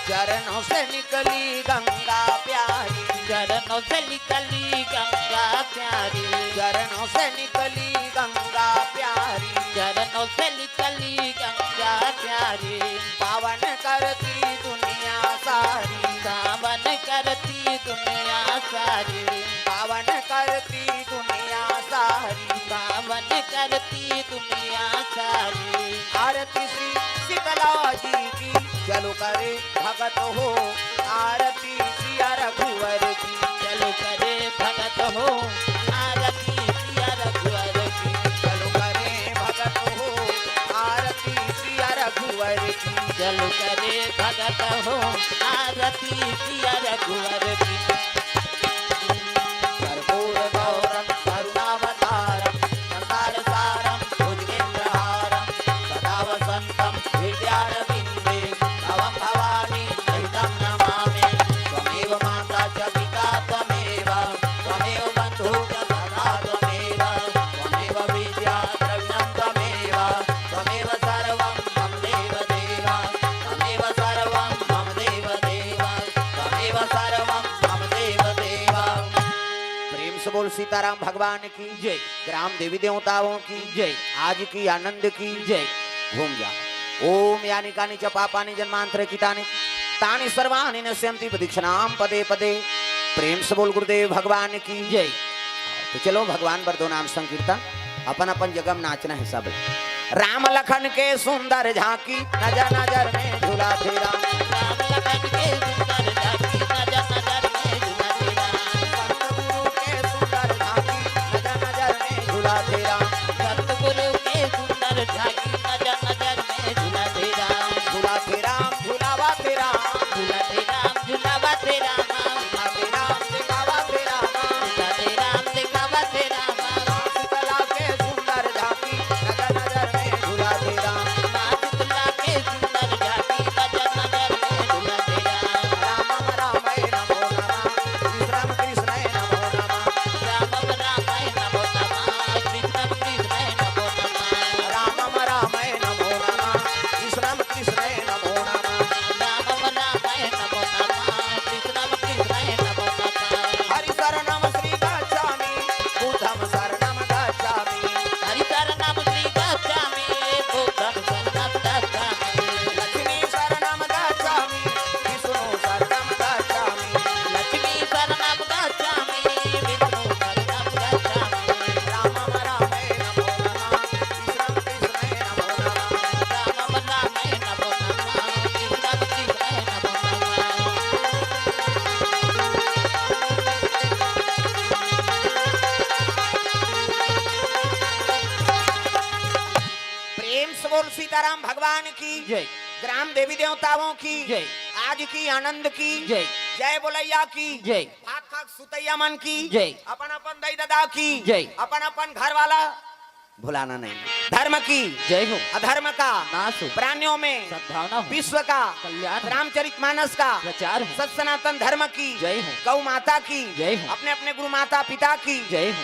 चरणों से निकली गंगा प्यारी चरणों से निकली गंगा प्यारी चरणों से निकली गंगा प्यारी चरणों से निकली गंगा प्यारी पावन करती दुनिया सारी सावन करती दुनिया सारी पावन करती दुनिया सारी सावन करती दुनिया सारी आरती श्री शीतला जी की चलो करे भगत हो आरती सिया रघुवर की चलो करे भगत हो आरती सिया रघुवर की चलो करे भगत हो आरती चल करे भगत हो आरती किया रघुवर की कर्पूर गौरम करुणावतारम संसार सारम भुजगेन्द्रहारम सदा वसंतम हृदयारविंदे तवं भवानी सहितं नमामि त्वमेव माता च पिता त्वमेव त्वमेव बन्धुः च सखा त्वमेव त्वमेव विद्या द्रविणं त्वमेव त्वमेव सर्वं मम देव देव त्वमेव सर्वं मम देव देव त्वमेव सर्वं मम देव देव। प्रेम से बोल सीताराम भगवान की जय। ग्राम देवी देवताओं की जय। आज की आनंद की जय। घूम जा। ओम यानि कानि च पापानि जन्मांतरकृतानि तानि सर्वाणि नश्यन्ति प्रदक्षिणां पदे पदे। प्रेम से बोल गुरुदेव भगवान की जय। तो चलो भगवान बरदो नाम संकीर्तन अपन अपन जगह में नाचना है सब। राम लखन के सुंदर झांकी नजर नजर में झूला तेरा राम लखन के सुंदर झांकी नजर नजर में झूला तेरा सतगुरु के सुंदर झांकी नजर नजर में झूला तेरा सतगुरु के सुंदर झांकी नजर नजर में झूला तेरा झूला तेरा झूलावा तेरा झूला तेरा झूलावा तेरा झूला तेरा दिखावा तेरा झूला तेरा दिखावा तेरा शीतला के सुंदर झांकी नजर नजर में झूला तेरा माँ शीतला के सुंदर झांकी नजर नजर में झूला तेरा राम रामाय नमो नमः श्रीराम कृष्णाय नमो नमः राम रामाय नमो नमः कृष्ण कृष्णाय नमो नमः राम रामाय नमो नमः श्रीराम कृष्णाय नमो नमः राम रामाय नमो नमः कृष्ण कृष्णाय नमो नमः हरि शरणम श्री गच्छामि बुद्धम शरणम गच्छामि हरि शरणम श्री गच्छामि बुद्धं शरणं गच्छामि लक्ष्मी शरणम गच्छामि विष्णु शरणम गच्छामि लक्ष्मी शरणं गच्छामि विष्णु शरणं गच्छामि राम रामाय नमो नमः श्रीराम कृष्णाय नमो नमः राम रामाय नमो नमः कृष्ण कृष्णाय नमो नमः प्रेम से बोल सीताराम भगवान की जय। ग्राम देवी देवताओं की जय। आज की आनंद की जय। जय बोलैया की जय। फाक फाक सुतैया मन की जय। अपन अपन दाई दादा की जय। अपन अपन घर वाला भुलाना नहीं। धर्म की जय हो अधर्म का नाश हो प्राणियों में सद्भावना हो विश्व का कल्याण हो रामचरितमानस का प्रचार हो सत सनातन धर्म की जय हो गौ माता की जय हो अपने अपने गुरु माता पिता की जय हो